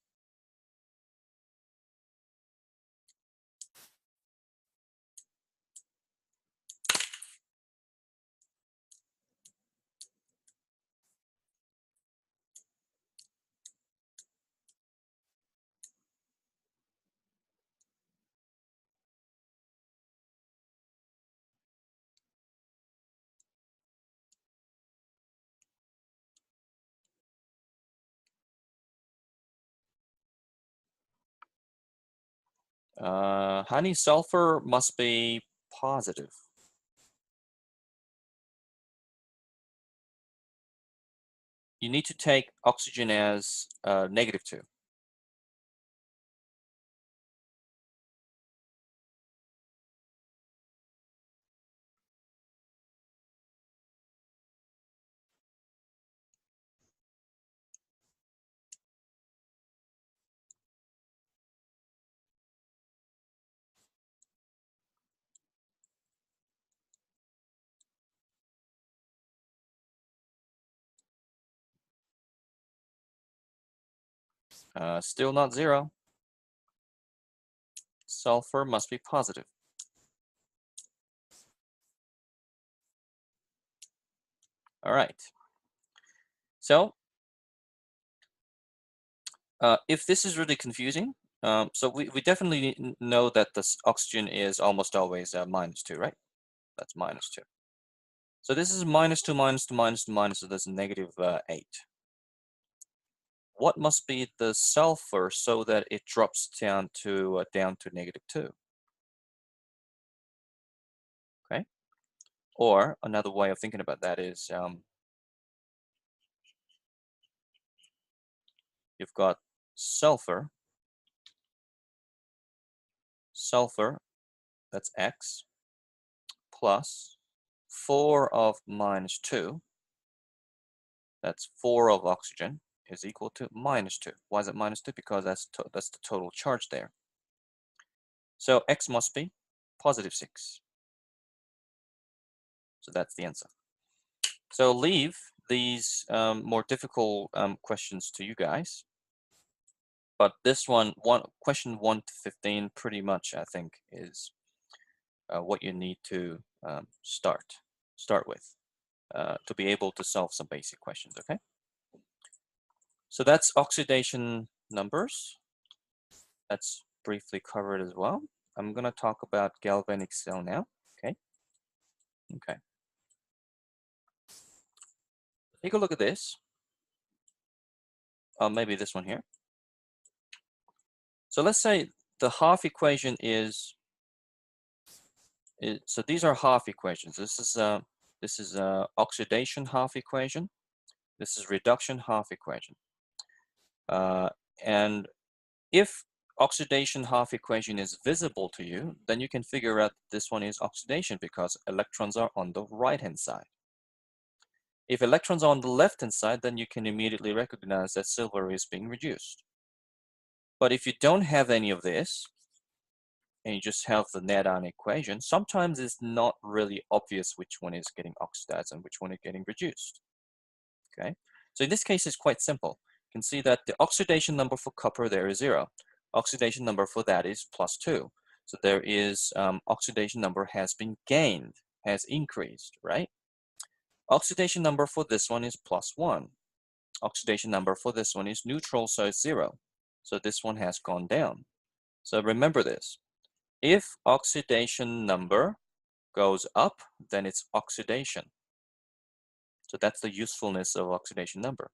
Honey, sulfur must be positive. You need to take oxygen as -2. Still not 0. Sulfur must be positive. All right. So if this is really confusing, so we definitely know that this oxygen is almost always -2, right? That's -2. So this is -2, -2, -2, -2, so that's -8. What must be the sulfur so that it drops down to -2? Okay. Or another way of thinking about that is you've got sulfur, that's X, plus 4 of -2, that's 4 of oxygen, is equal to -2. Why is it -2? Because that's the total charge there. So X must be +6. So that's the answer. So leave these more difficult questions to you guys. But this one, question 1 to 15, pretty much I think is what you need to start with to be able to solve some basic questions. Okay. So that's oxidation numbers. That's briefly covered as well. I'm gonna talk about galvanic cell now. Okay. Okay. Take a look at this. Maybe this one here. So let's say the half equation is so these are half equations. This is oxidation half equation. This is reduction half equation. And if oxidation half equation is visible to you, then you can figure out this one is oxidation because electrons are on the right-hand side. If electrons are on the left-hand side, then you can immediately recognize that silver is being reduced. But if you don't have any of this, and you just have the net ion equation, sometimes it's not really obvious which one is getting oxidized and which one is getting reduced. Okay, so in this case, it's quite simple. You can see that the oxidation number for copper there is 0. Oxidation number for that is +2. So there is oxidation number has been gained, has increased, right? Oxidation number for this one is +1. oxidation number for this one is neutral, so it's 0. So this one has gone down. So remember this. If oxidation number goes up, then it's oxidation. So that's the usefulness of oxidation number.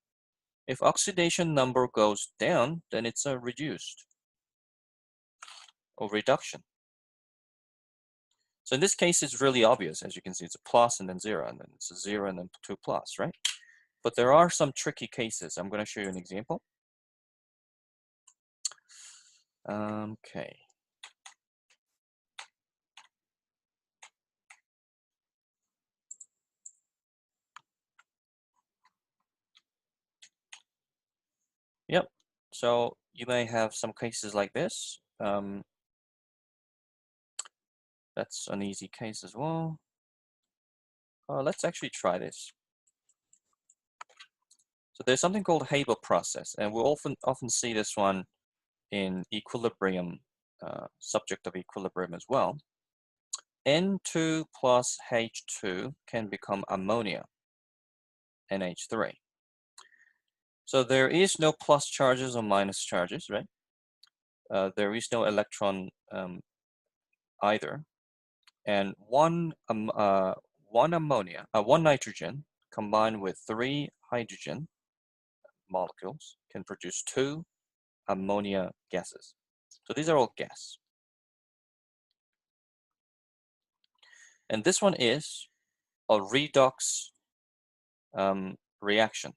If oxidation number goes down, then it's a reduced or reduction. So in this case, it's really obvious. As you can see, it's a plus and then 0, and then it's a 0 and then 2 plus, right? But there are some tricky cases. I'm going to show you an example. Okay. Yep. So you may have some cases like this. That's an easy case as well. Let's actually try this. So there's something called Haber process, and we'll often see this one in equilibrium, subject of equilibrium as well. N2 plus H2 can become ammonia, NH3. So there is no plus charges or minus charges, right? There is no electron either. And one nitrogen combined with 3 hydrogen molecules can produce 2 ammonia gases. So these are all gas. And this one is a redox reaction.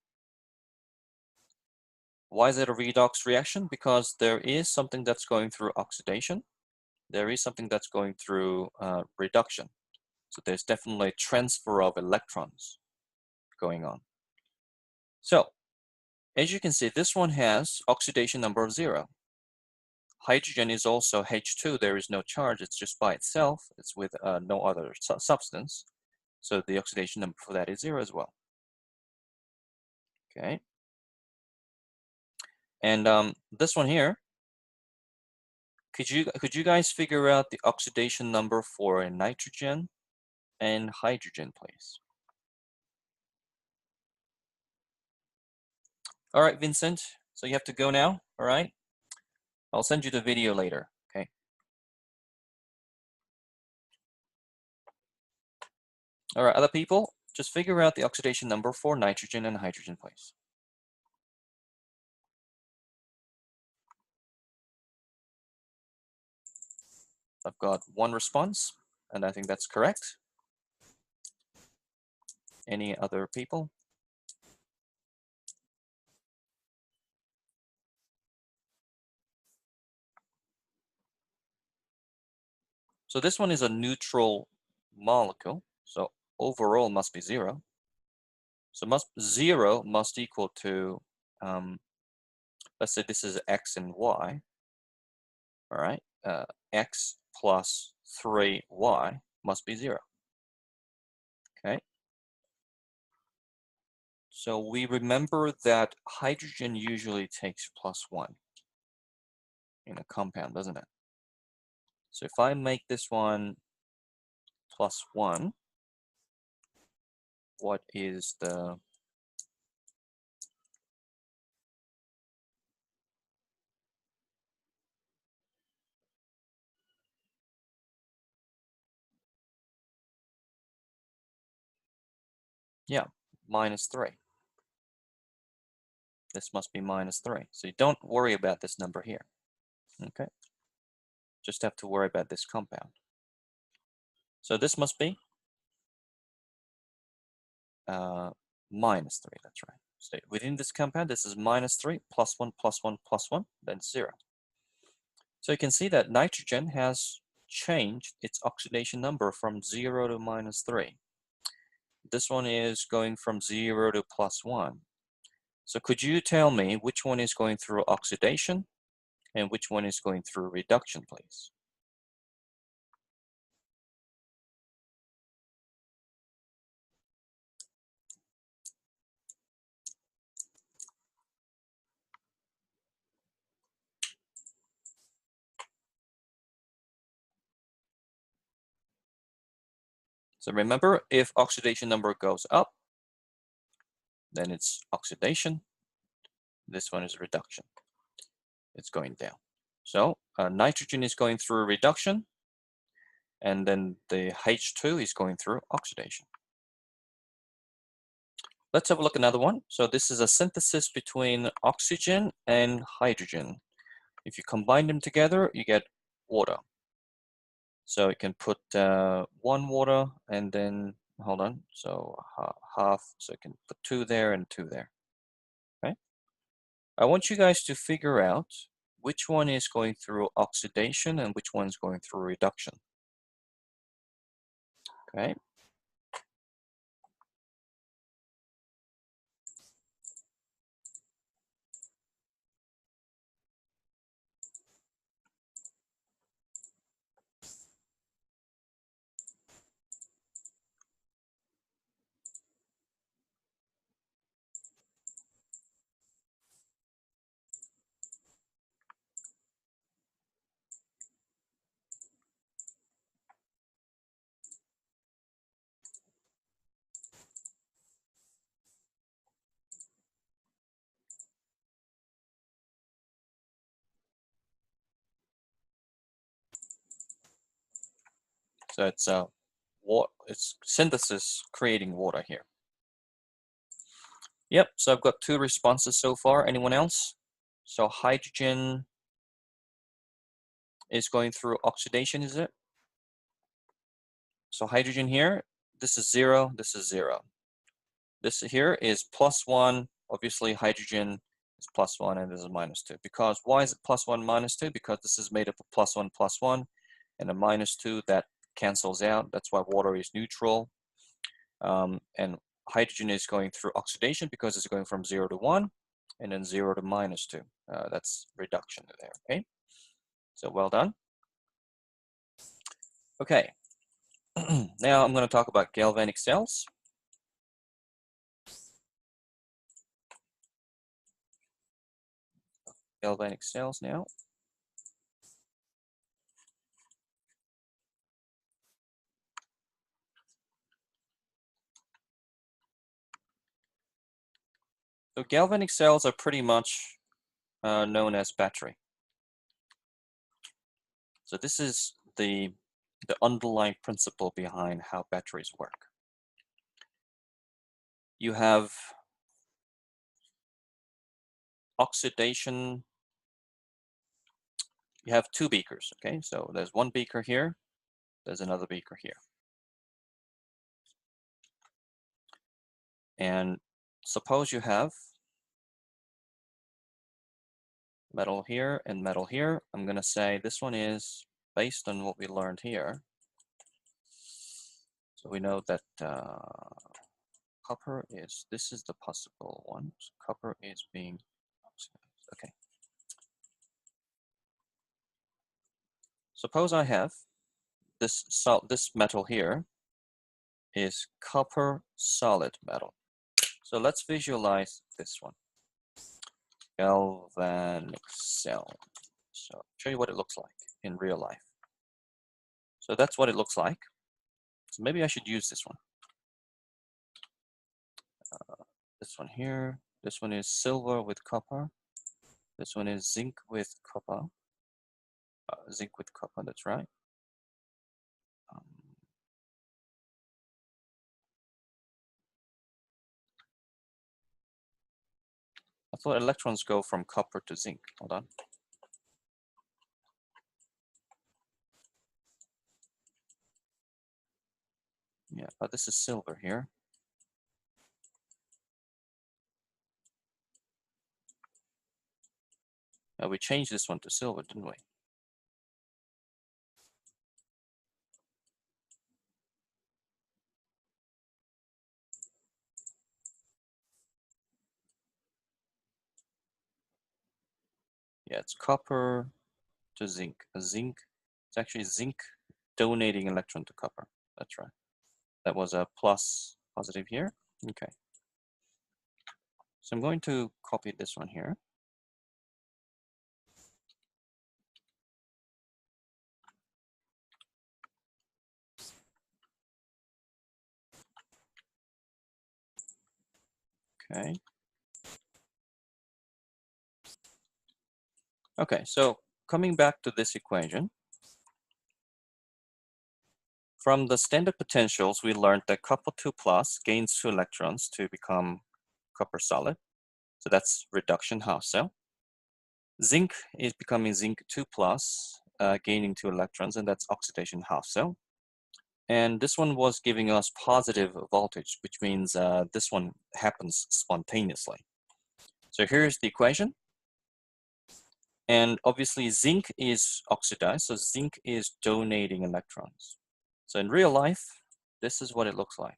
Why is it a redox reaction? Because there is something that's going through oxidation. There is something that's going through reduction. So there's definitely a transfer of electrons going on. So as you can see, this one has oxidation number of 0. Hydrogen is also H2. There is no charge. It's just by itself. It's with no other substance. So the oxidation number for that is 0 as well. Okay. And this one here, could you guys figure out the oxidation number for a nitrogen and hydrogen, please? All right, Vincent. So you have to go now. All right. I'll send you the video later. Okay. All right, other people, just figure out the oxidation number for nitrogen and hydrogen, please. I've got one response, and I think that's correct. Any other people? So this one is a neutral molecule, so overall must be 0. So 0 must equal to, let's say this is x and y, all right? X plus 3y must be 0, okay? So we remember that hydrogen usually takes +1 in a compound, doesn't it? So if I make this one +1, what is the yeah, -3. This must be -3. So you don't worry about this number here, okay? Just have to worry about this compound. So this must be -3, that's right. So within this compound, this is -3, +1, +1, +1, then 0. So you can see that nitrogen has changed its oxidation number from 0 to -3. This one is going from 0 to +1. So could you tell me which one is going through oxidation and which one is going through reduction, please? So remember, if oxidation number goes up, then it's oxidation. This one is reduction. It's going down. So nitrogen is going through reduction, and then the H2 is going through oxidation. Let's have a look at another one. So this is a synthesis between oxygen and hydrogen. If you combine them together, you get water. So you can put 1 water and then, hold on, so half, so you can put 2 there and 2 there, okay? I want you guys to figure out which one is going through oxidation and which one is going through reduction, okay? So it's synthesis creating water here. Yep, so I've got 2 responses so far. Anyone else? So hydrogen is going through oxidation, is it? So hydrogen here, this is 0, this is 0. This here is +1. Obviously, hydrogen is +1 and this is -2. Because why is it +1, -2? Because this is made up of +1, +1, and a -2 that cancels out. That's why water is neutral. And hydrogen is going through oxidation because it's going from 0 to 1 and then 0 to -2. That's reduction there, okay? So well done. Okay, now I'm going to talk about galvanic cells. Galvanic cells now. So galvanic cells are pretty much known as battery. So this is the underlying principle behind how batteries work. You have oxidation. You have 2 beakers, okay? So there's 1 beaker here, there's another beaker here. And suppose you have metal here and metal here. I'm going to say this one is based on what we learned here. So we know that copper is, this is the possible one. So copper is being oxidized. Okay. Suppose I have this metal here is copper solid metal. So let's visualize this one. Galvanic cell. So I'll show you what it looks like in real life. So that's what it looks like. So maybe I should use this one. This one here. This one is silver with copper. This one is zinc with copper. Zinc with copper, that's right. I thought electrons go from copper to zinc. Hold on. Yeah, but this is silver here. We changed this one to silver, didn't we? Yeah, it's copper to zinc. Zinc, it's actually zinc donating electron to copper. That's right. That was a plus positive here. Okay. So I'm going to copy this one here. Okay. Okay, so coming back to this equation, from the standard potentials, we learned that copper 2 plus gains 2 electrons to become copper solid. So that's reduction half cell. Zinc is becoming zinc 2 plus, gaining 2 electrons, and that's oxidation half cell. And this one was giving us positive voltage, which means this one happens spontaneously. So here's the equation. And obviously zinc is oxidized, so zinc is donating electrons. So in real life, this is what it looks like.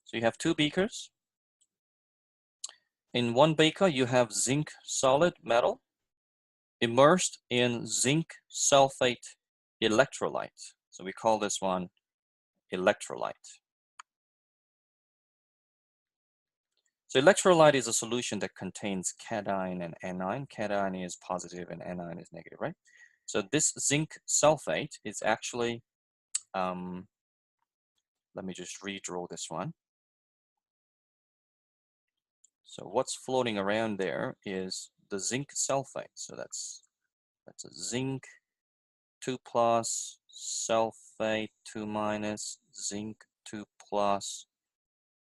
So you have 2 beakers. In one beaker, you have zinc solid metal immersed in zinc sulfate electrolyte. So we call this one electrolyte. So electrolyte is a solution that contains cation and anion. Cation is positive and anion is negative, right? So this zinc sulfate is actually, let me just redraw this one. So what's floating around there is the zinc sulfate. So that's a zinc 2 plus, sulfate 2 minus, zinc 2 plus,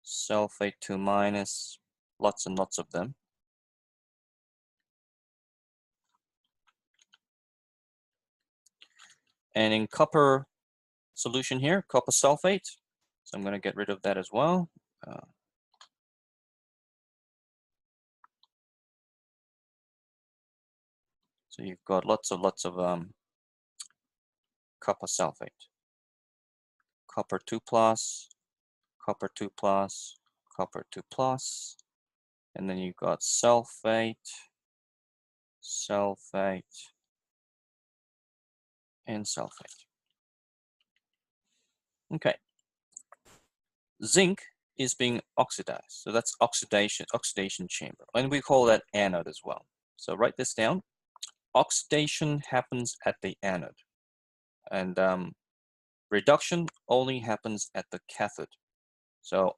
sulfate 2 minus, lots and lots of them. And in copper solution here, copper sulfate, so I'm going to get rid of that as well. So you've got lots of copper sulfate. Copper 2 plus, copper 2 plus, copper 2 plus, and then you've got sulfate, sulfate, and sulfate. Okay. Zinc is being oxidized, so that's oxidation chamber, and we call that anode as well. So write this down. Oxidation happens at the anode, and reduction only happens at the cathode. So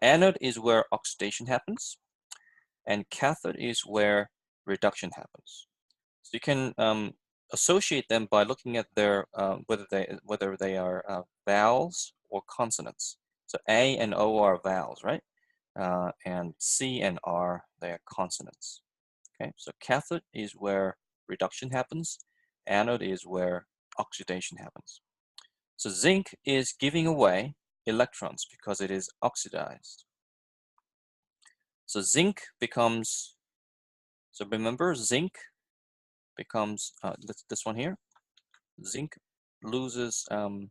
anode is where oxidation happens, and cathode is where reduction happens. So you can associate them by looking at their whether they are vowels or consonants. So A and O are vowels, right? And C and R, they are consonants. Okay, so cathode is where reduction happens. Anode is where oxidation happens. So zinc is giving away electrons because it is oxidized. So zinc becomes, so remember zinc becomes, this one here, zinc loses, hold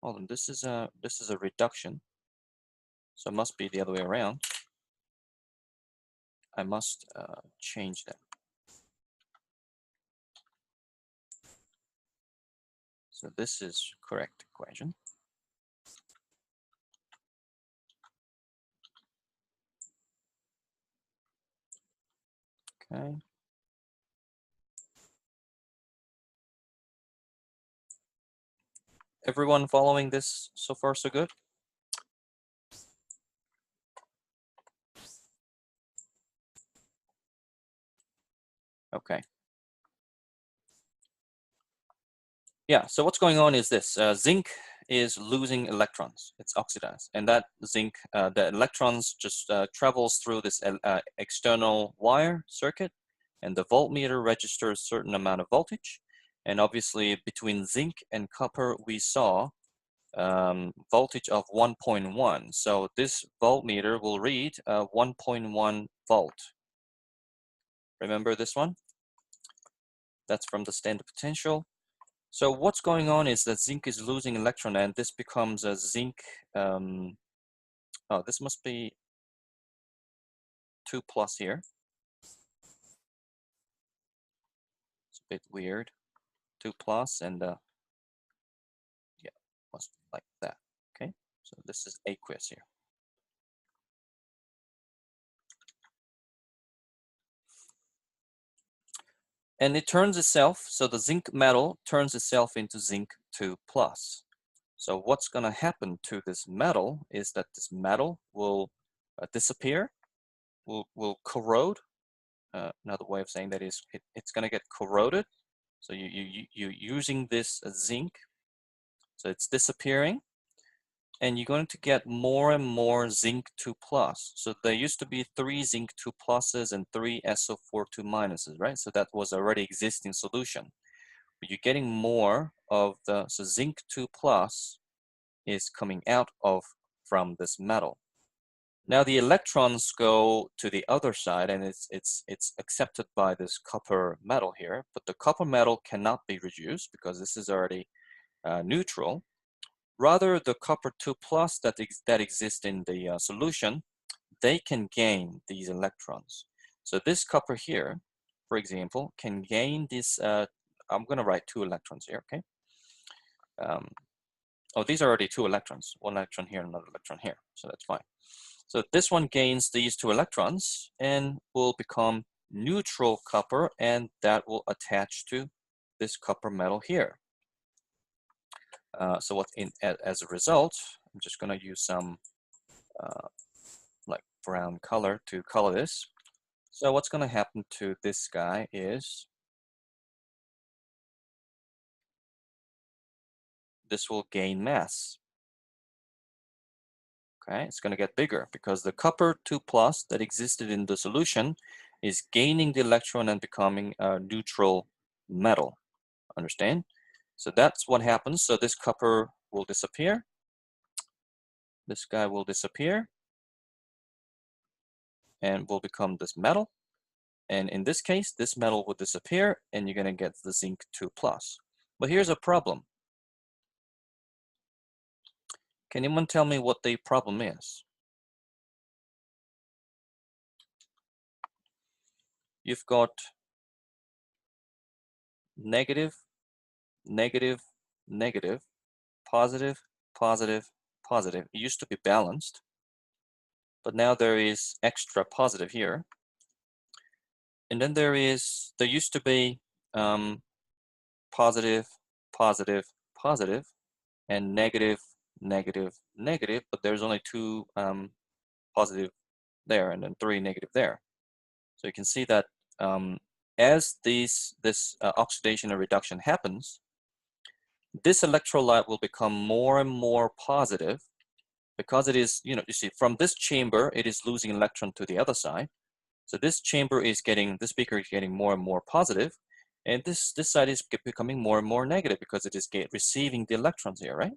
on, this is a reduction. So it must be the other way around. I must change that. So this is correct equation. Okay. Everyone following this so far so good? Okay. Yeah, so what's going on is this. Zinc is losing electrons. It's oxidized. And that zinc, the electrons just travels through this external wire circuit, and the voltmeter registers a certain amount of voltage. And obviously between zinc and copper, we saw voltage of 1.1. So this voltmeter will read 1.1 volt. Remember this one? That's from the standard potential. So what's going on is that zinc is losing electron, and this becomes a zinc, oh, this must be 2 plus here. It's a bit weird. 2 plus, and yeah, must be like that. Okay, so this is aqueous here. And it turns itself, so the zinc metal turns itself into zinc 2 plus. So what's going to happen to this metal is that this metal will disappear, will corrode. Another way of saying that is it's going to get corroded. So you're using this zinc, so it's disappearing, and you're going to get more and more zinc 2 plus. So there used to be 3 zinc 2 pluses and 3 SO4 2 minuses, right? So that was already existing solution. But you're getting more of the, so zinc 2 plus is coming out from this metal. Now the electrons go to the other side, and it's accepted by this copper metal here, but the copper metal cannot be reduced because this is already neutral. Rather, the copper 2 plus that exists in the solution, they can gain these electrons. So this copper here, for example, can gain this, I'm going to write 2 electrons here, okay? Oh, these are already 2 electrons, 1 electron here, another electron here, so that's fine. So this one gains these 2 electrons and will become neutral copper, and that will attach to this copper metal here. So what as a result, I'm just going to use some like brown color to color this. So what's going to happen to this guy is this will gain mass. Okay, it's going to get bigger because the copper 2 plus that existed in the solution is gaining the electron and becoming a neutral metal. Understand? So that's what happens. So this copper will disappear. This guy will disappear and will become this metal. And in this case, this metal will disappear and you're going to get the zinc 2 plus. But here's a problem. Can anyone tell me what the problem is? You've got negative, negative, negative, positive, positive, positive. It used to be balanced, but now there is extra positive here. And then there used to be positive, positive, positive, and negative, negative, negative, but there's only 2 positive there and then 3 negative there. So you can see that as this oxidation and reduction happens, this electrolyte will become more and more positive because it is, you see, from this chamber, it is losing electron to the other side. So this chamber is getting, this beaker is getting more and more positive, and this side is becoming more and more negative because it is receiving the electrons here, right?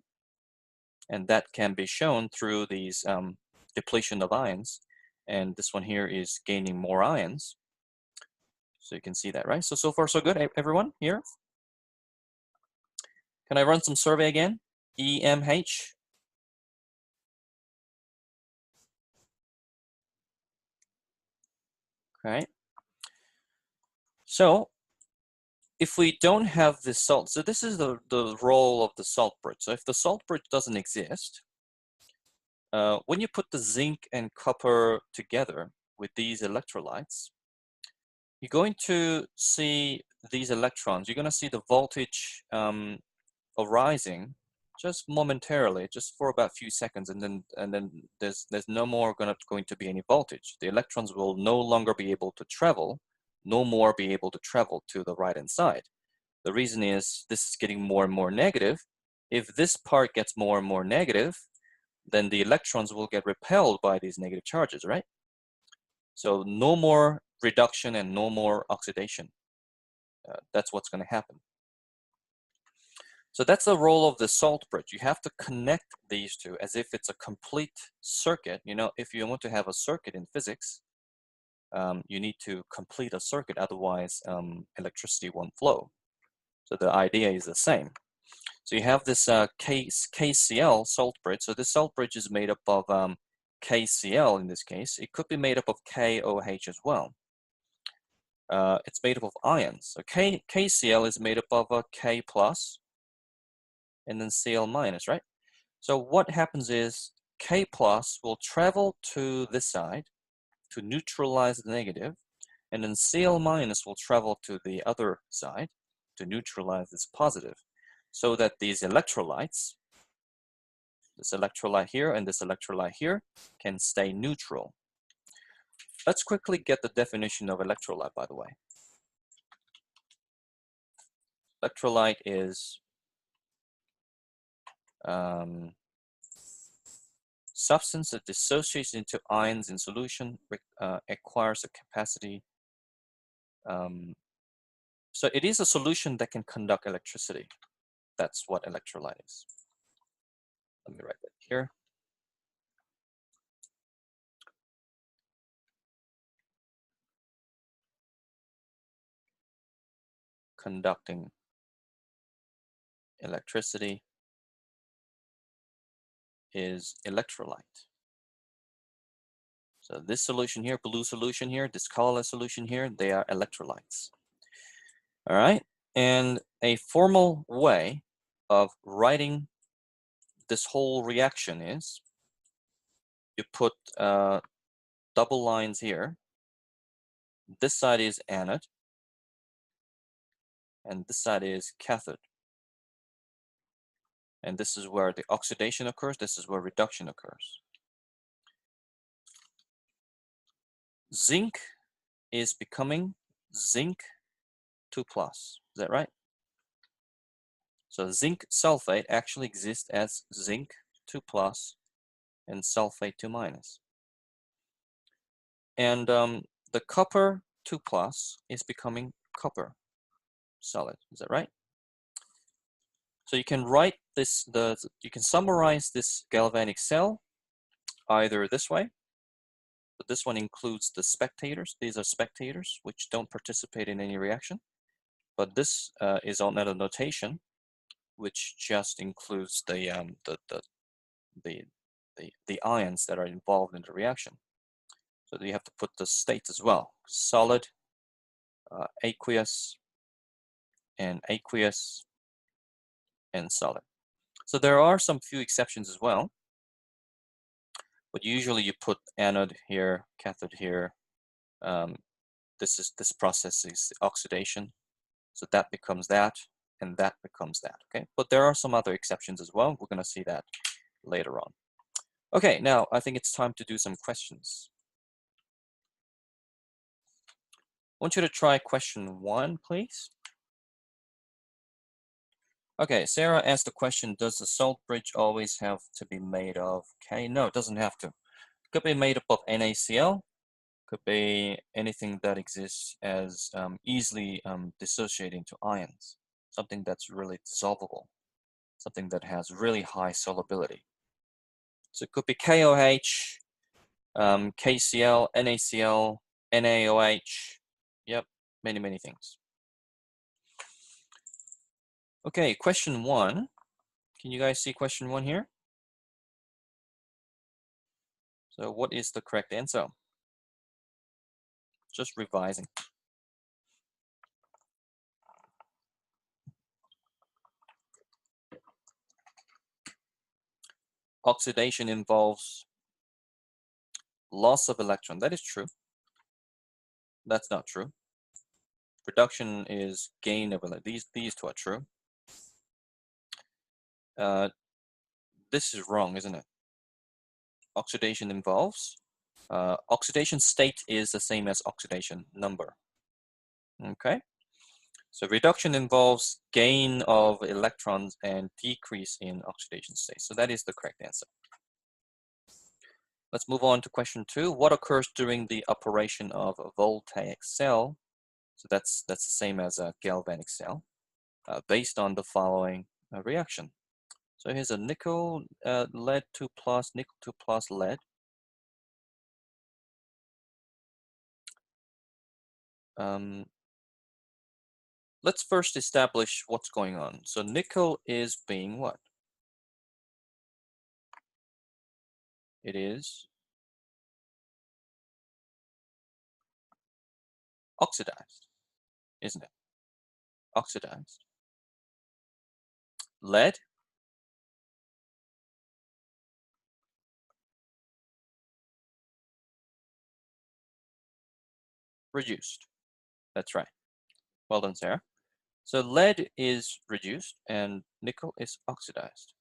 And that can be shown through these depletion of ions. And this one here is gaining more ions. So you can see that, right? So far so good, everyone here? Can I run some survey again? EMH. Okay. So if we don't have this salt, so this is the role of the salt bridge. So if the salt bridge doesn't exist, when you put the zinc and copper together with these electrolytes, you're going to see these electrons. You're going to see the voltage arising just momentarily, just for about a few seconds, and then there's no more going to be any voltage. The electrons will no longer be able to travel, no more be able to travel to the right-hand side. The reason is this is getting more and more negative. If this part gets more and more negative, then the electrons will get repelled by these negative charges, right? So no more reduction and no more oxidation. That's what's going to happen. So that's the role of the salt bridge. You have to connect these two as if it's a complete circuit. You know, if you want to have a circuit in physics, you need to complete a circuit, otherwise electricity won't flow. So the idea is the same. So you have this KCl salt bridge. So this salt bridge is made up of KCl in this case. It could be made up of KOH as well. It's made up of ions. So KCl is made up of a K plus and then Cl minus, right? So what happens is K plus will travel to this side to neutralize the negative, and then Cl minus will travel to the other side to neutralize this positive, so that these electrolytes This electrolyte here and this electrolyte here can stay neutral. Let's quickly get the definition of electrolyte, by the way. Electrolyte is substance that dissociates into ions in solution, acquires a capacity. So it is a solution that can conduct electricity. That's what electrolyte is. Let me write that here. Conducting electricity is electrolyte. So this solution here, blue solution here, this colorless solution here, they are electrolytes. All right, and a formal way of writing this whole reaction is you put double lines here. This side is anode, and this side is cathode. And this is where the oxidation occurs, this is where reduction occurs. Zinc is becoming zinc 2+. Is that right? So zinc sulfate actually exists as zinc 2+ and sulfate 2-. And the copper 2+ is becoming copper solid. Is that right? So you can write this, you can summarize this galvanic cell either this way, but this one includes the spectators. These are spectators which don't participate in any reaction. But this is on another notation, which just includes the ions that are involved in the reaction. So you have to put the states as well: solid, aqueous, and aqueous, and solid. So there are some few exceptions as well, but usually you put anode here, cathode here. This process is oxidation, so that becomes that, and that becomes that. Okay, but there are some other exceptions as well. We're going to see that later on. Okay, now I think it's time to do some questions. I want you to try question 1, please. Okay, Sarah asked the question, does the salt bridge always have to be made of K? No, it doesn't have to. It could be made up of NaCl, could be anything that exists as easily dissociating to ions, something that's really dissolvable, something that has really high solubility. So it could be KOH, KCl, NaCl, NaOH, yep, many things. Okay, question 1. Can you guys see question 1 here? So what is the correct answer? Just revising. Oxidation involves loss of electron. That is true. That's not true. Reduction is gain of electron. These two are true. This is wrong, isn't it? Oxidation involves oxidation state is the same as oxidation number. Okay, so reduction involves gain of electrons and decrease in oxidation state. So that is the correct answer. Let's move on to question 2. What occurs during the operation of a voltaic cell? So that's the same as a galvanic cell, based on the following reaction. So here's a nickel lead 2+, nickel 2+ lead. Let's first establish what's going on. So nickel is being what? It is oxidized, isn't it? Oxidized. Lead, reduced. That's right. Well done, Sarah. So lead is reduced and nickel is oxidized.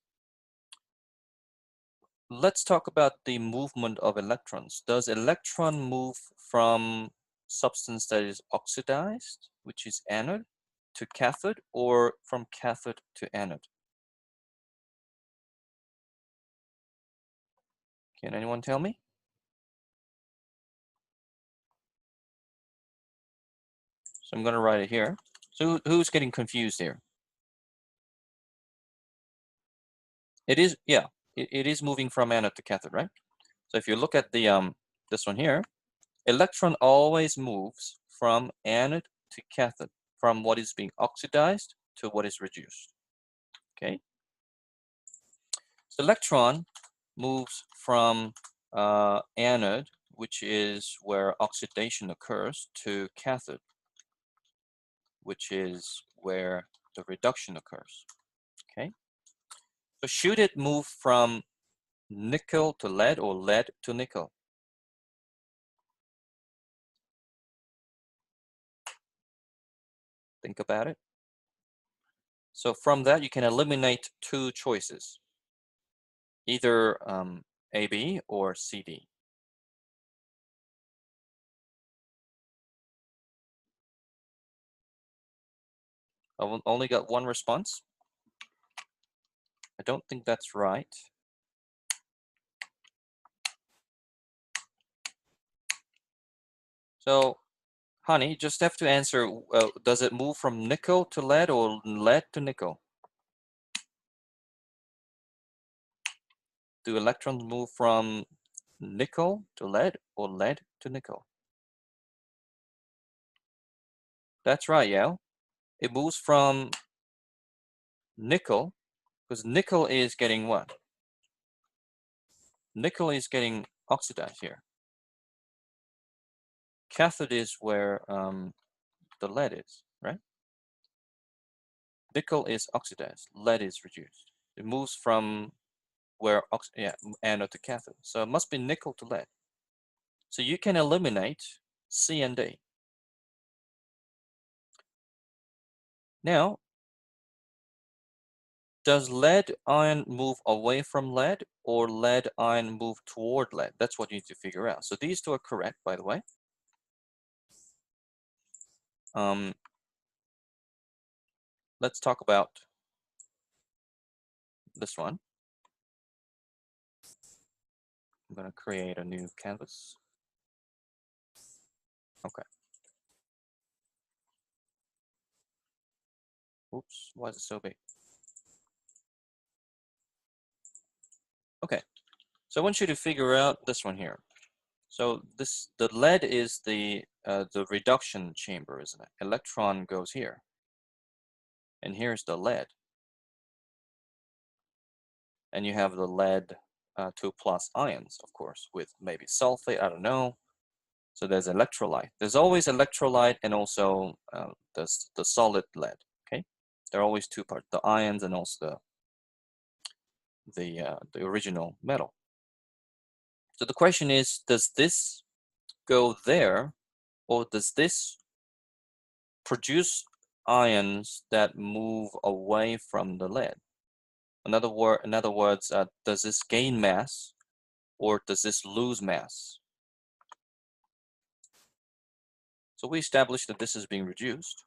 let's talk about the movement of electrons. Does electron move from substance that is oxidized, which is anode, to cathode, or from cathode to anode? Can anyone tell me? So I'm going to write it here. So who's getting confused here? It is, yeah, it is moving from anode to cathode, right? So if you look at the this one here, electron always moves from anode to cathode, from what is being oxidized to what is reduced. Okay. So electron moves from anode, which is where oxidation occurs, to cathode, which is where the reduction occurs. Okay. So should it move from nickel to lead or lead to nickel? Think about it. So from that, you can eliminate two choices, either AB or CD. I only got one response. I don't think that's right. So, honey, you just have to answer, does it move from nickel to lead or lead to nickel? Do electrons move from nickel to lead or lead to nickel? That's right, yeah. It moves from nickel, because nickel is getting what? Nickel is getting oxidized here. Cathode is where the lead is, right? Nickel is oxidized, lead is reduced. It moves from where anode to cathode. So it must be nickel to lead. So you can eliminate C and D. Now, does lead ion move away from lead or lead ion move toward lead? That's what you need to figure out. So these two are correct, by the way. Let's talk about this one. I'm going to create a new canvas. Okay. Oops, why is it so big? Okay, so I want you to figure out this one here. So the lead is the reduction chamber, isn't it? Electron goes here, and here's the lead, and you have the lead 2+ ions, of course, with maybe sulfate. I don't know. So there's electrolyte. There's always electrolyte, and also there's the solid lead. Okay, there are always two parts: the ions and also the original metal. So the question is, does this go there, or does this produce ions that move away from the lead? In other words, does this gain mass or does this lose mass? So we established that this is being reduced.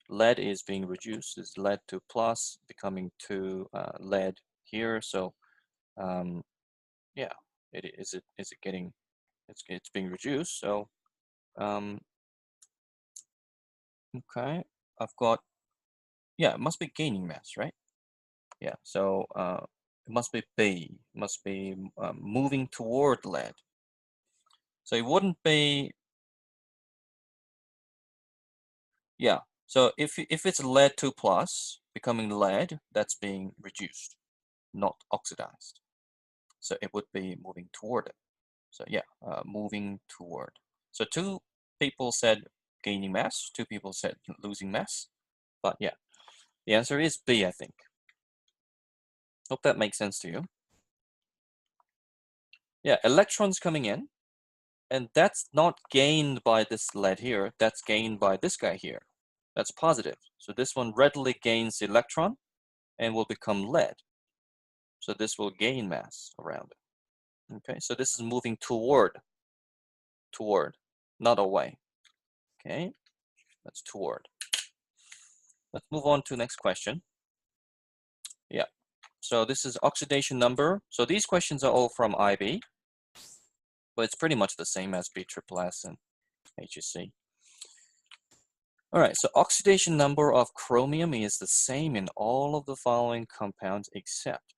Lead is being reduced. It's lead 2+ becoming 2 lead here. So yeah, is it getting, it's being reduced. So okay, I've got, yeah, it must be gaining mass, right? Yeah, so it must be B, must be moving toward lead. So it wouldn't be, yeah. So if it's lead 2+ becoming lead, that's being reduced, not oxidized. So it would be moving toward it. So yeah, moving toward. So 2 people said gaining mass, 2 people said losing mass. But yeah, the answer is B, I think. Hope that makes sense to you. Yeah, electrons coming in, and that's not gained by this lead here, that's gained by this guy here. That's positive. So this one readily gains the electron and will become lead. So this will gain mass around it. Okay, so this is moving toward, not away. Okay, that's toward. Let's move on to the next question. Yeah, so this is oxidation number. So these questions are all from IB, but it's pretty much the same as BSSS and HEC. All right, so oxidation number of chromium is the same in all of the following compounds except.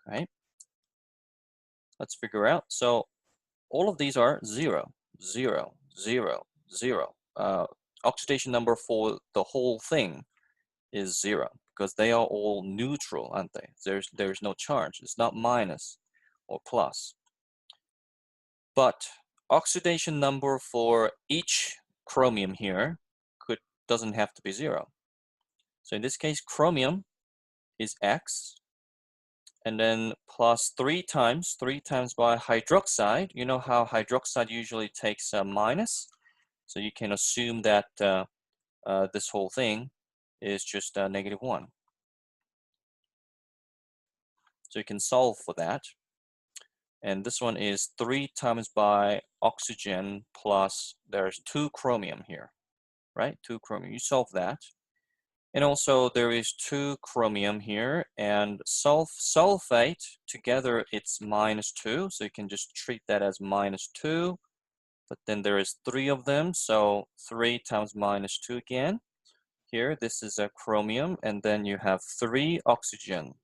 Okay, let's figure out. So all of these are 0, 0, 0, 0. Oxidation number for the whole thing is 0 because they are all neutral, aren't they? There's no charge. It's not minus or plus. But oxidation number for each chromium here doesn't have to be 0. So in this case, chromium is X, and then plus 3 times by hydroxide. You know how hydroxide usually takes a minus? So you can assume that this whole thing is just -1. So you can solve for that. And this one is 3 times by oxygen plus, there's 2 chromium here, right? 2 chromium. You solve that. And also there is 2 chromium here, and sulfate together it's -2, so you can just treat that as -2, but then there is 3 of them, so 3 times -2 again. Here this is a chromium, and then you have 3 oxygen.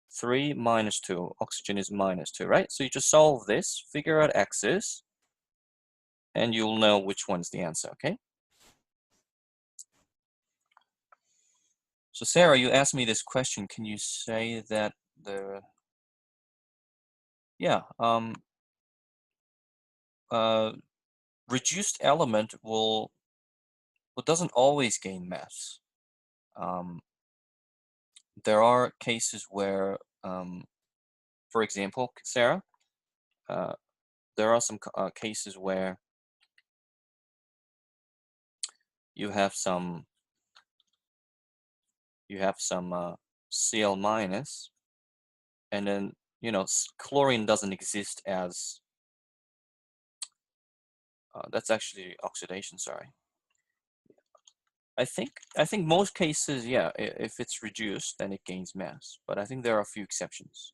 3 -2, oxygen is -2, right? So you just solve this, figure out x's, and you'll know which one's the answer, okay? So Sarah, you asked me this question. Can you say that the, yeah, reduced element doesn't always gain mass. There are cases where, for example, Sarah, there are some cases where you have some Cl minus, and then chlorine doesn't exist as that's actually oxidation. Sorry. I think most cases, yeah, if it's reduced, then it gains mass. But I think there are a few exceptions.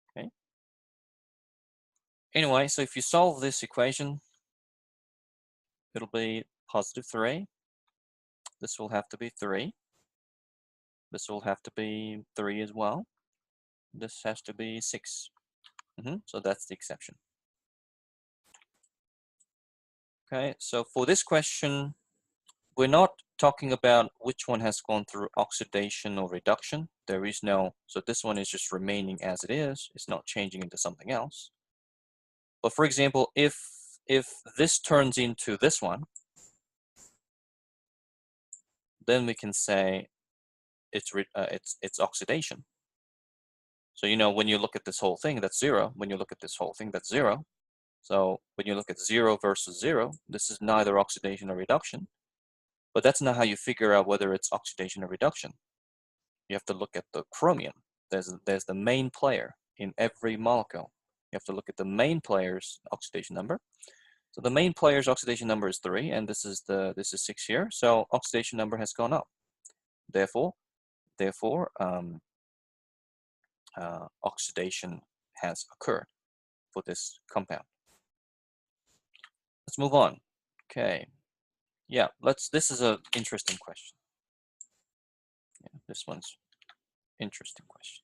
Okay. Anyway, so if you solve this equation, it'll be +3. This will have to be 3. This will have to be 3 as well. This has to be 6. So that's the exception. Okay, so for this question, we're not talking about which one has gone through oxidation or reduction. There is no, so this one is just remaining as it is. It's not changing into something else. But for example, if this turns into this one, then we can say it's oxidation. So when you look at this whole thing, that's 0. When you look at this whole thing, that's 0. So when you look at 0 versus 0, this is neither oxidation or reduction. But that's not how you figure out whether it's oxidation or reduction. You have to look at the chromium. There's the main player in every molecule. You have to look at the main player's oxidation number. So the main player's oxidation number is 3, and this is 6 here. So oxidation number has gone up. Therefore, oxidation has occurred for this compound. Let's move on. Okay. Yeah, this is an interesting question. Yeah, this one's interesting question.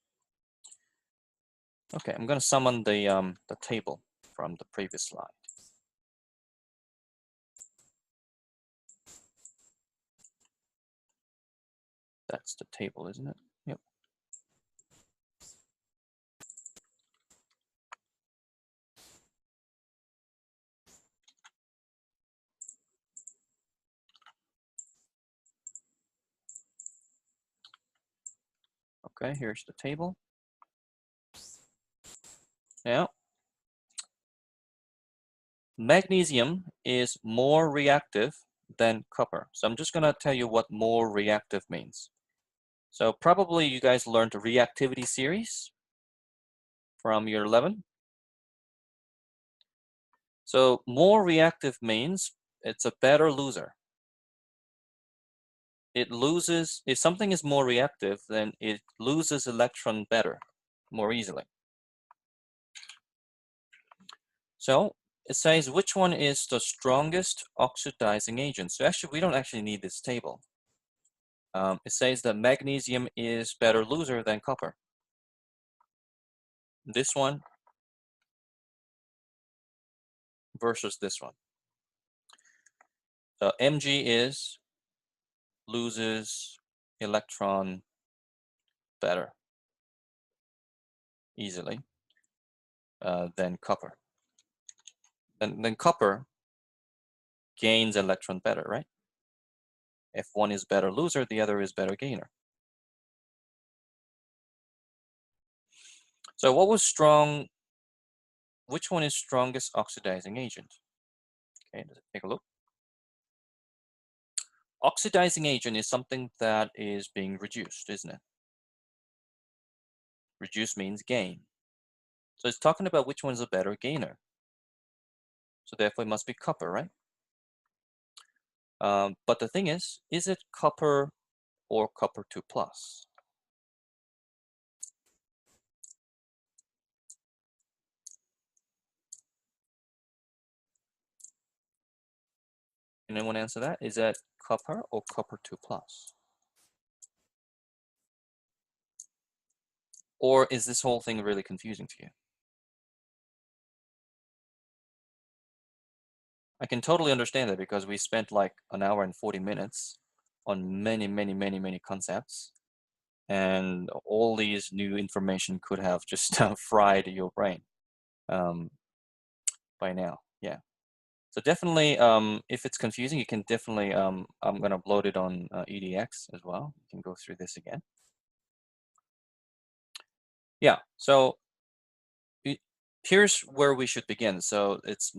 Okay, I'm going to summon the table from the previous slide. That's the table, isn't it? Yep. Okay, here's the table. Now, magnesium is more reactive than copper. So I'm just going to tell you what more reactive means. So probably you guys learned the reactivity series from year 11. So more reactive means it's a better loser. It loses, if something is more reactive, then it loses electron better, more easily. So it says which one is the strongest oxidizing agent. So actually, we don't actually need this table. It says that magnesium is better loser than copper. This one versus this one. So Mg is loses electron better, easily, than copper. And then copper gains electron better, right? If one is better loser, the other is better gainer. So what was strong? Which one is strongest oxidizing agent? Okay, let's take a look. Oxidizing agent is something that is being reduced, isn't it? Reduce means gain. So it's talking about which one is a better gainer. So therefore it must be copper, right? But the thing is it copper or copper 2 plus? Can anyone answer that? Is that copper or copper 2 plus? Or is this whole thing really confusing to you? I can totally understand that because we spent like an hour and 40 minutes on many concepts, and all these new information could have just fried your brain by now. Yeah. So definitely, if it's confusing, you can definitely, I'm going to upload it on EDX as well. You can go through this again. Yeah, so here's where we should begin. So it's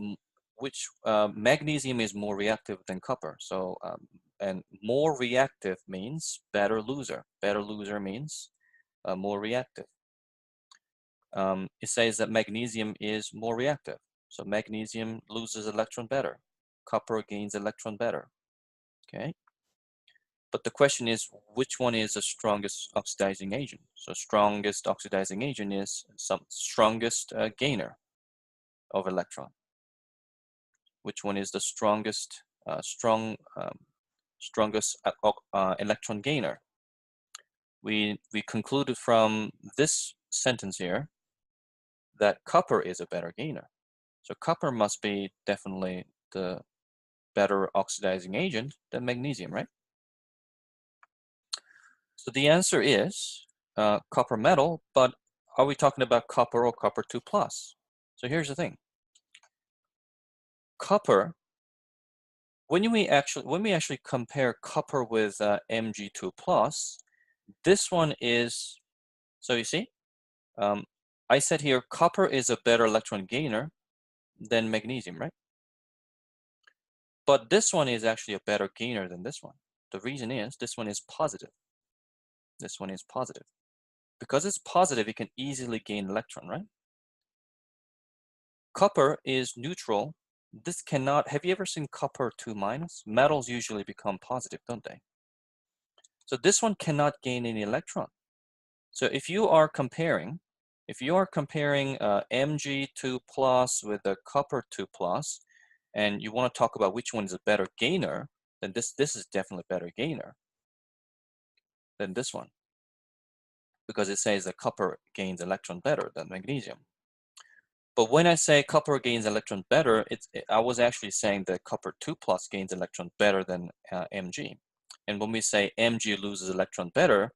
which magnesium is more reactive than copper. So and more reactive means better loser. Better loser means more reactive. It says that magnesium is more reactive. So magnesium loses electron better. Copper gains electron better. Okay. But the question is, which one is the strongest oxidizing agent? So strongest oxidizing agent is some strongest gainer of electron. Which one is the strongest strongest electron gainer? We concluded from this sentence here that copper is a better gainer. So copper must be definitely the better oxidizing agent than magnesium, right? So the answer is copper metal, but are we talking about copper or copper 2 plus? So here's the thing. Copper, when we actually compare copper with Mg2 plus, this one is, so you see, I said here copper is a better electron gainer than magnesium, right? But this one is actually a better gainer than this one. The reason is this one is positive. This one is positive. Because it's positive, it can easily gain electron, right? Copper is neutral. This cannot, have you ever seen copper 2 minus? Metals usually become positive, don't they? So this one cannot gain any electron. So if you are comparing Mg2 plus with the copper 2 plus, and you want to talk about which one is a better gainer, then this is definitely a better gainer than this one, because it says that copper gains electron better than magnesium. But when I say copper gains electron better, I was actually saying that copper 2 plus gains electron better than Mg. And when we say Mg loses electron better,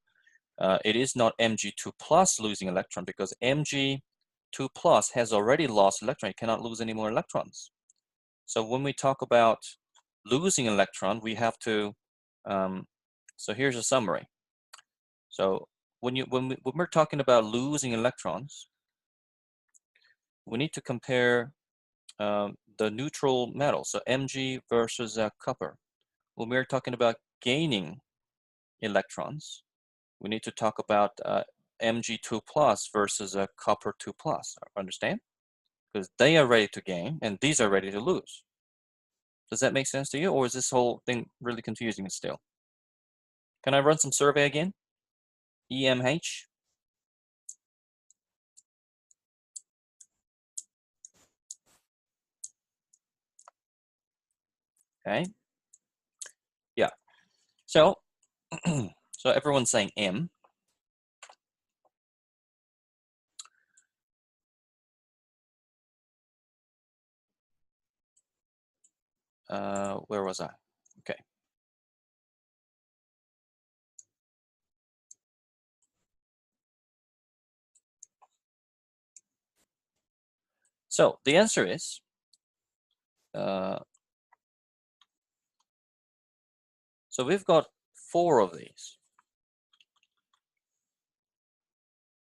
it is not Mg2 plus losing electron, because Mg2 plus has already lost electron. It cannot lose any more electrons. So when we talk about losing electron, we have to, so here's a summary. So when we're talking about losing electrons, we need to compare the neutral metal, so Mg versus copper. When we're talking about gaining electrons, We need to talk about Mg2 plus versus a copper 2 plus. Understand? Because they are ready to gain and these are ready to lose. Does that make sense to you, or is this whole thing really confusing still? Can I run some survey again? EMH. Okay. Yeah. So, so everyone's saying M. Where was I? Okay. So the answer is, so we've got 4 of these.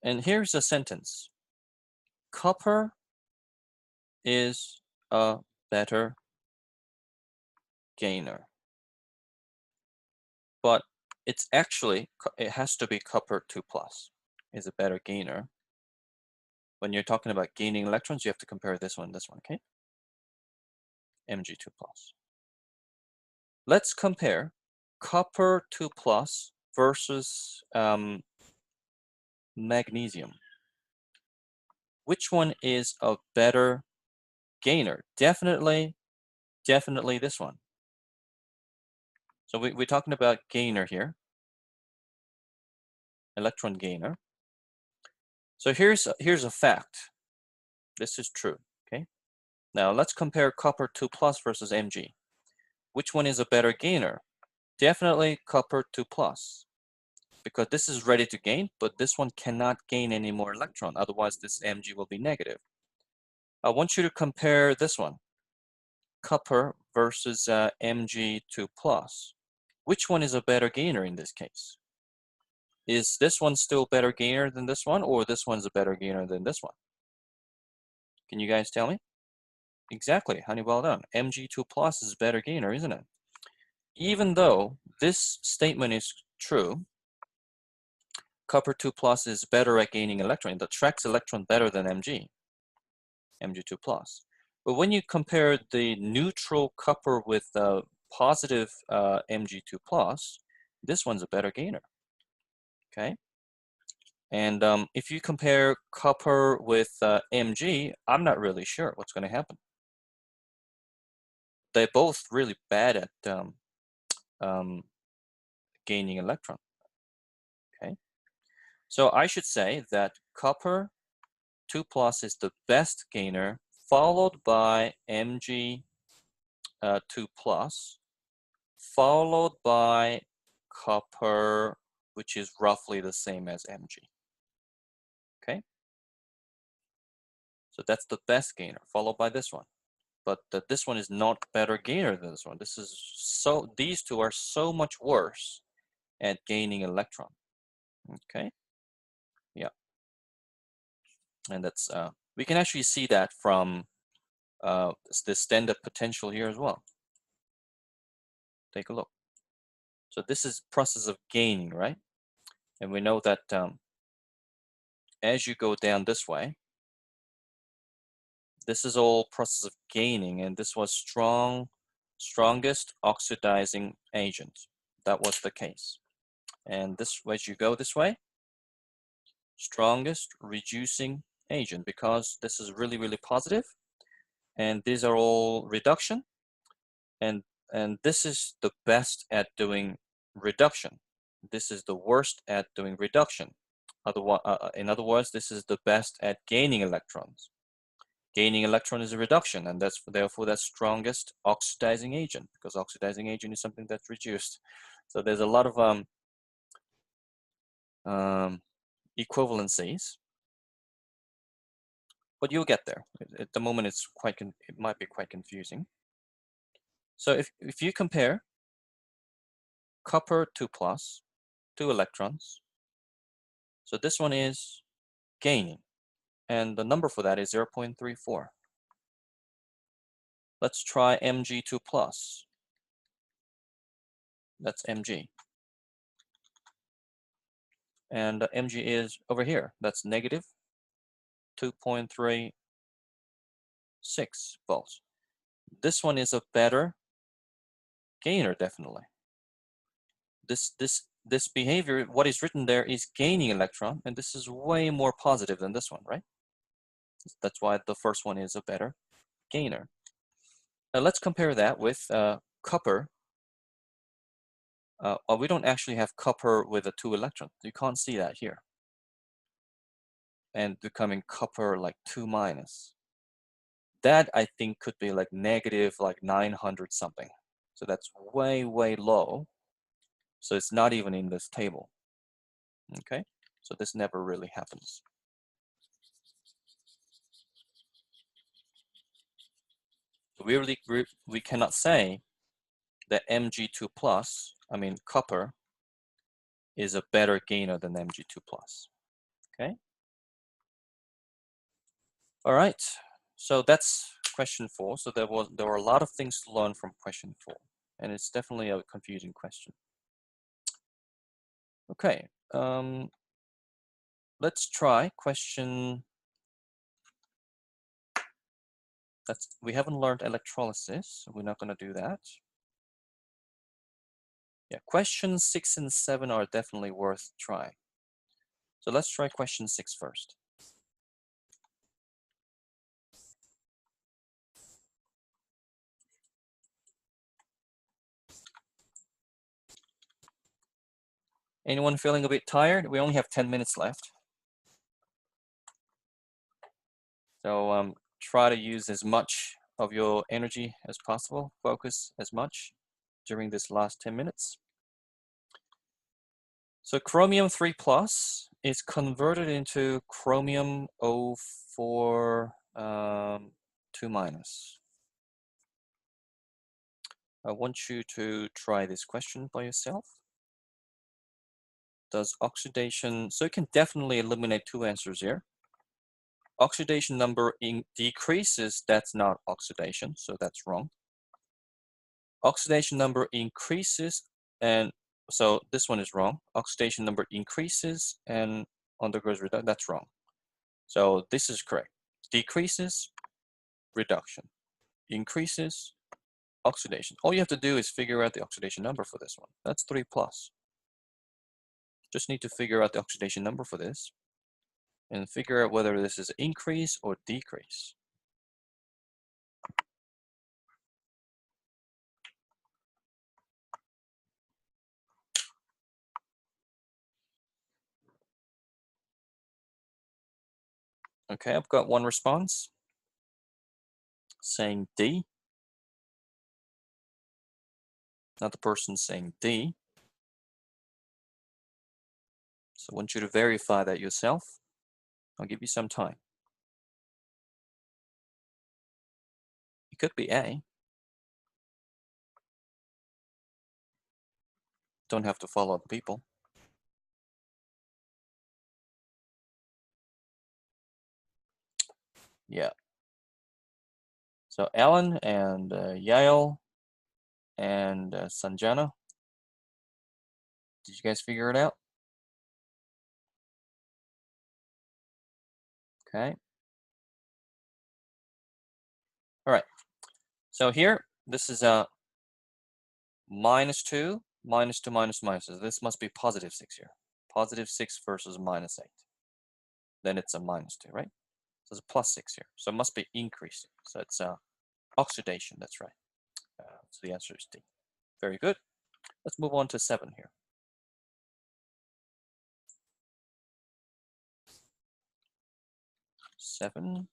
And here's a sentence. Copper is a better gainer. But it's actually, it has to be copper 2 plus is a better gainer. When you're talking about gaining electrons, you have to compare this one, okay? Mg2 plus. Let's compare copper 2 plus versus magnesium. Which one is a better gainer? Definitely this one. So we're talking about gainer here, electron gainer. So here's a fact. This is true, okay? Now let's compare copper 2 plus versus Mg. Which one is a better gainer? Definitely copper 2 plus, because this is ready to gain, but this one cannot gain any more electron. Otherwise, this Mg will be negative. I want you to compare this one, copper versus Mg2 plus. Which one is a better gainer in this case? Is this one still better gainer than this one, or this one's a better gainer than this one? Can you guys tell me? Exactly, honey, well done. Mg2 plus is better gainer, isn't it? Even though this statement is true, copper 2 plus is better at gaining electron. It attracts electron better than Mg2 plus. But when you compare the neutral copper with positive Mg2 plus, this one's a better gainer, okay? And if you compare copper with Mg, I'm not really sure what's going to happen. They're both really bad at gaining electron, okay? So I should say that copper 2 plus is the best gainer, followed by Mg 2 plus, followed by copper, which is roughly the same as Mg. Okay? So that's the best gainer, followed by this one. But this one is not better gainer than this one. These two are so much worse at gaining electron. Okay? Yeah. And that's, we can actually see that from the standard potential here as well. Take a look. So this is process of gaining, right? And we know that as you go down this way, this is all process of gaining, and this was strongest oxidizing agent. That was the case. And this, as you go this way, strongest reducing agent, because this is really, really positive, and these are all reduction, and this is the best at doing reduction. This is the worst at doing reduction. In other words, this is the best at gaining electrons. Gaining electron is a reduction, and therefore that's strongest oxidizing agent, because oxidizing agent is something that's reduced. So there's a lot of equivalencies, but you'll get there. At the moment, it might be quite confusing. So if you compare copper 2 plus, 2 electrons, so this one is gaining, and the number for that is 0.34. Let's try Mg2 plus. That's Mg. and Mg is over here. That's negative 2.36 volts. This one is a better gainer, definitely. This behavior, what is written there is gaining electron, and this is way more positive than this one, right? That's why the first one is a better gainer. Now let's compare that with copper. We don't actually have copper with a 2 electron. You can't see that here. And becoming copper like 2 minus. That I think could be like negative like 900 something. So that's way, way low. So it's not even in this table. Okay, so this never really happens. We cannot say that Mg2 plus, I mean copper, is a better gainer than Mg2 plus. Okay. All right. So that's question 4. So there were a lot of things to learn from question 4, and it's definitely a confusing question. Okay. Let's try question. We haven't learned electrolysis, so we're not going to do that. Yeah, questions 6 and 7 are definitely worth trying. So let's try question 6 first. Anyone feeling a bit tired? We only have 10 minutes left. So try to use as much of your energy as possible, focus as much during this last 10 minutes. So chromium 3 plus is converted into chromium 0.4 2 minus. I want you to try this question by yourself. Does oxidation, so you can definitely eliminate 2 answers here. Oxidation number decreases, that's not oxidation, so that's wrong. Oxidation number increases, and so this one is wrong. Oxidation number increases and undergoes reduction, that's wrong. So this is correct. Decreases, reduction. Increases, oxidation. All you have to do is figure out the oxidation number for this one. That's 3 plus. Just need to figure out the oxidation number for this and figure out whether this is increase or decrease. Okay, I've got one response saying D. Another person saying D. So I want you to verify that yourself. I'll give you some time. It could be A. Don't have to follow the people. Yeah. So Alan and Yael and Sanjana, did you guys figure it out? Okay. All right. So here, this is a -2, -2, -. So this must be +6 here. +6 versus -8. Then it's a -2, right? So it's a +6 here. So it must be increasing. So it's oxidation, that's right. So the answer is D. Very good. Let's move on to 7 here. Seven.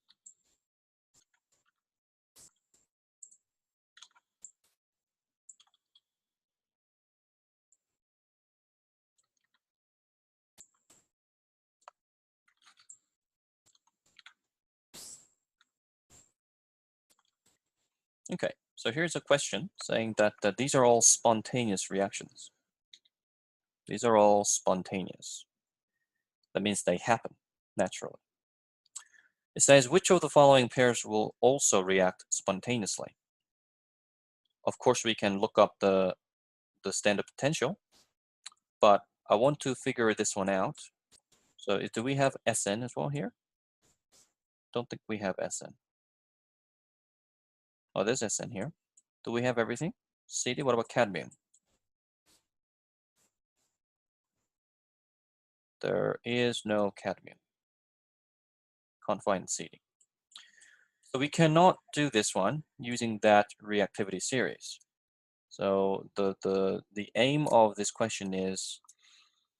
Okay, so here's a question saying that these are all spontaneous reactions. These are all spontaneous. That means they happen naturally. It says, which of the following pairs will also react spontaneously? Of course, we can look up the standard potential, but I want to figure this one out. So do we have Sn as well here? Don't think we have Sn. Oh, there's Sn here. Do we have everything? CD, what about cadmium? There is no cadmium. Can't find CD. So we cannot do this one using that reactivity series. So the aim of this question is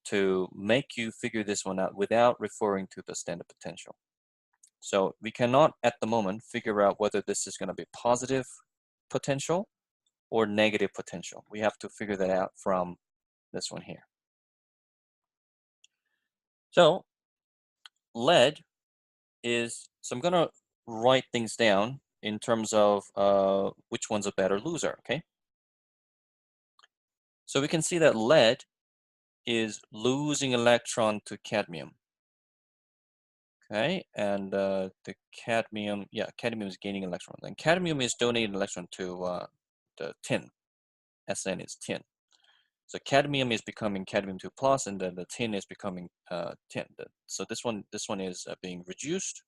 to make you figure this one out without referring to the standard potential. So we cannot at the moment figure out whether this is going to be positive potential or negative potential. We have to figure that out from this one here. So lead is, so I'm going to write things down in terms of which one's a better loser, okay? So we can see that lead is losing electron to cadmium. Okay, and the cadmium, yeah, cadmium is gaining electrons, and cadmium is donating electron to the tin. Sn is tin. So cadmium is becoming cadmium 2 plus, and then the tin is becoming tin. So this one is being reduced.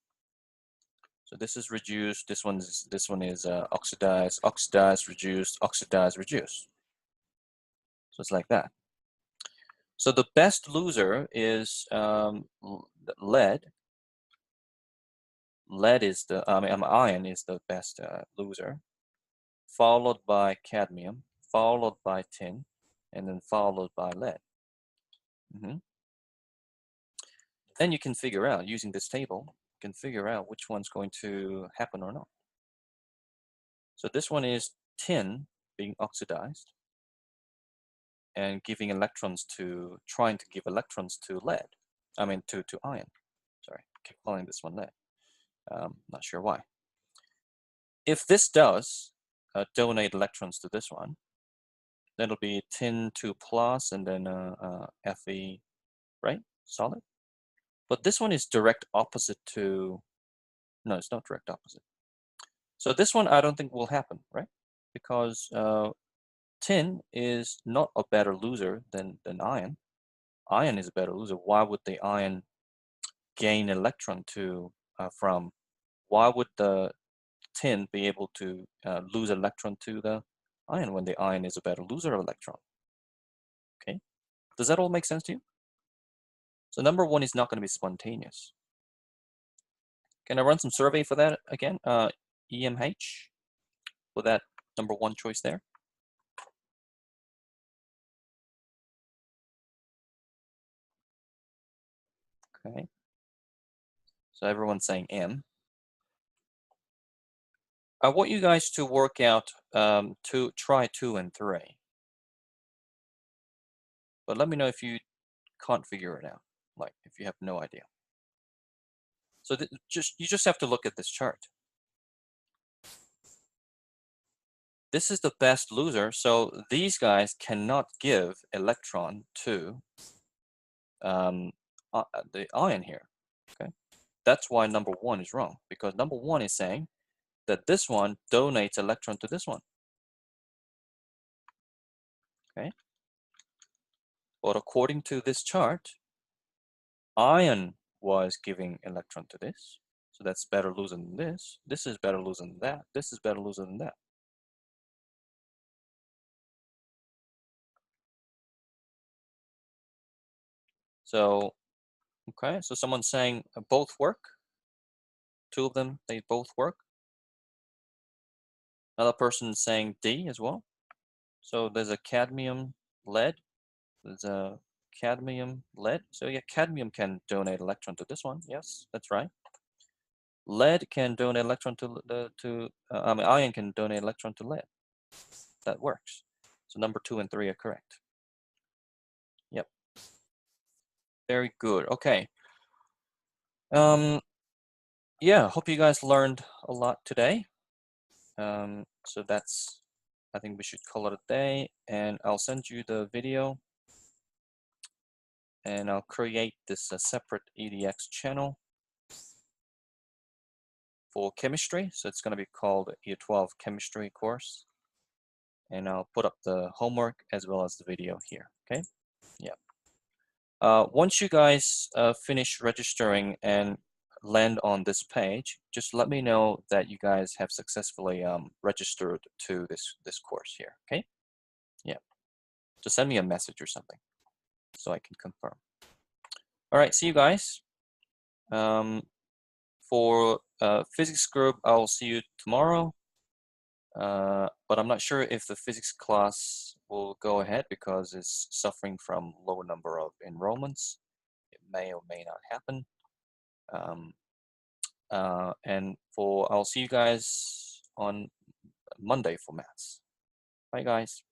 So this is reduced. This one is oxidized, oxidized, reduced, oxidized, reduced. So it's like that. So the best loser is lead. Lead is the, iron is the best loser, followed by cadmium, followed by tin, and then followed by lead. Then you can figure out, using this table, you can figure out which one's going to happen or not. So this one is tin being oxidized and giving electrons to, trying to give electrons to lead. I mean, to iron. Sorry, I keep calling this one lead. Not sure why. If this does donate electrons to this one, then it'll be tin 2 plus and then Fe, right? Solid. But this one is direct opposite to, no, it's not direct opposite. So this one I don't think will happen, right? Because tin is not a better loser than iron. Iron is a better loser. Why would the iron gain electron to from? Why would the tin be able to lose electron to the iron when the iron is a better loser of electron? Okay, does that all make sense to you? So number one is not going to be spontaneous. Can I run some survey for that again? EMH for that number one choice there. Okay. So everyone's saying M. I want you guys to work out, to try 2 and 3. But let me know if you can't figure it out, like if you have no idea. So you just have to look at this chart. This is the best loser, so these guys cannot give electron to the ion here, okay? That's why number one is wrong, because number one is saying that this one donates electron to this one, okay? But according to this chart, ion was giving electron to this, so that's better loser than this. This is better loser than that. This is better loser than that. So, okay, so someone's saying both work. 2 of them, they both work. Another person saying D as well. So there's a cadmium lead. There's a cadmium lead. So yeah, cadmium can donate electron to this one. Yes, that's right. Lead can donate electron to iron can donate electron to lead. That works. So number 2 and 3 are correct. Yep. Very good. Okay. Yeah, hope you guys learned a lot today. So that's, I think we should call it a day, and I'll send you the video, and I'll create this separate EDX channel for chemistry. So it's going to be called Year 12 Chemistry course, and I'll put up the homework as well as the video here. Okay. Yeah. Once you guys finish registering and land on this page, just let me know that you guys have successfully registered to this course here, okay? Yeah, just send me a message or something so I can confirm. All right, see you guys. For physics group, I'll see you tomorrow. But I'm not sure if the physics class will go ahead because it's suffering from low number of enrollments. It may or may not happen. And I'll see you guys on Monday for maths. Bye, guys.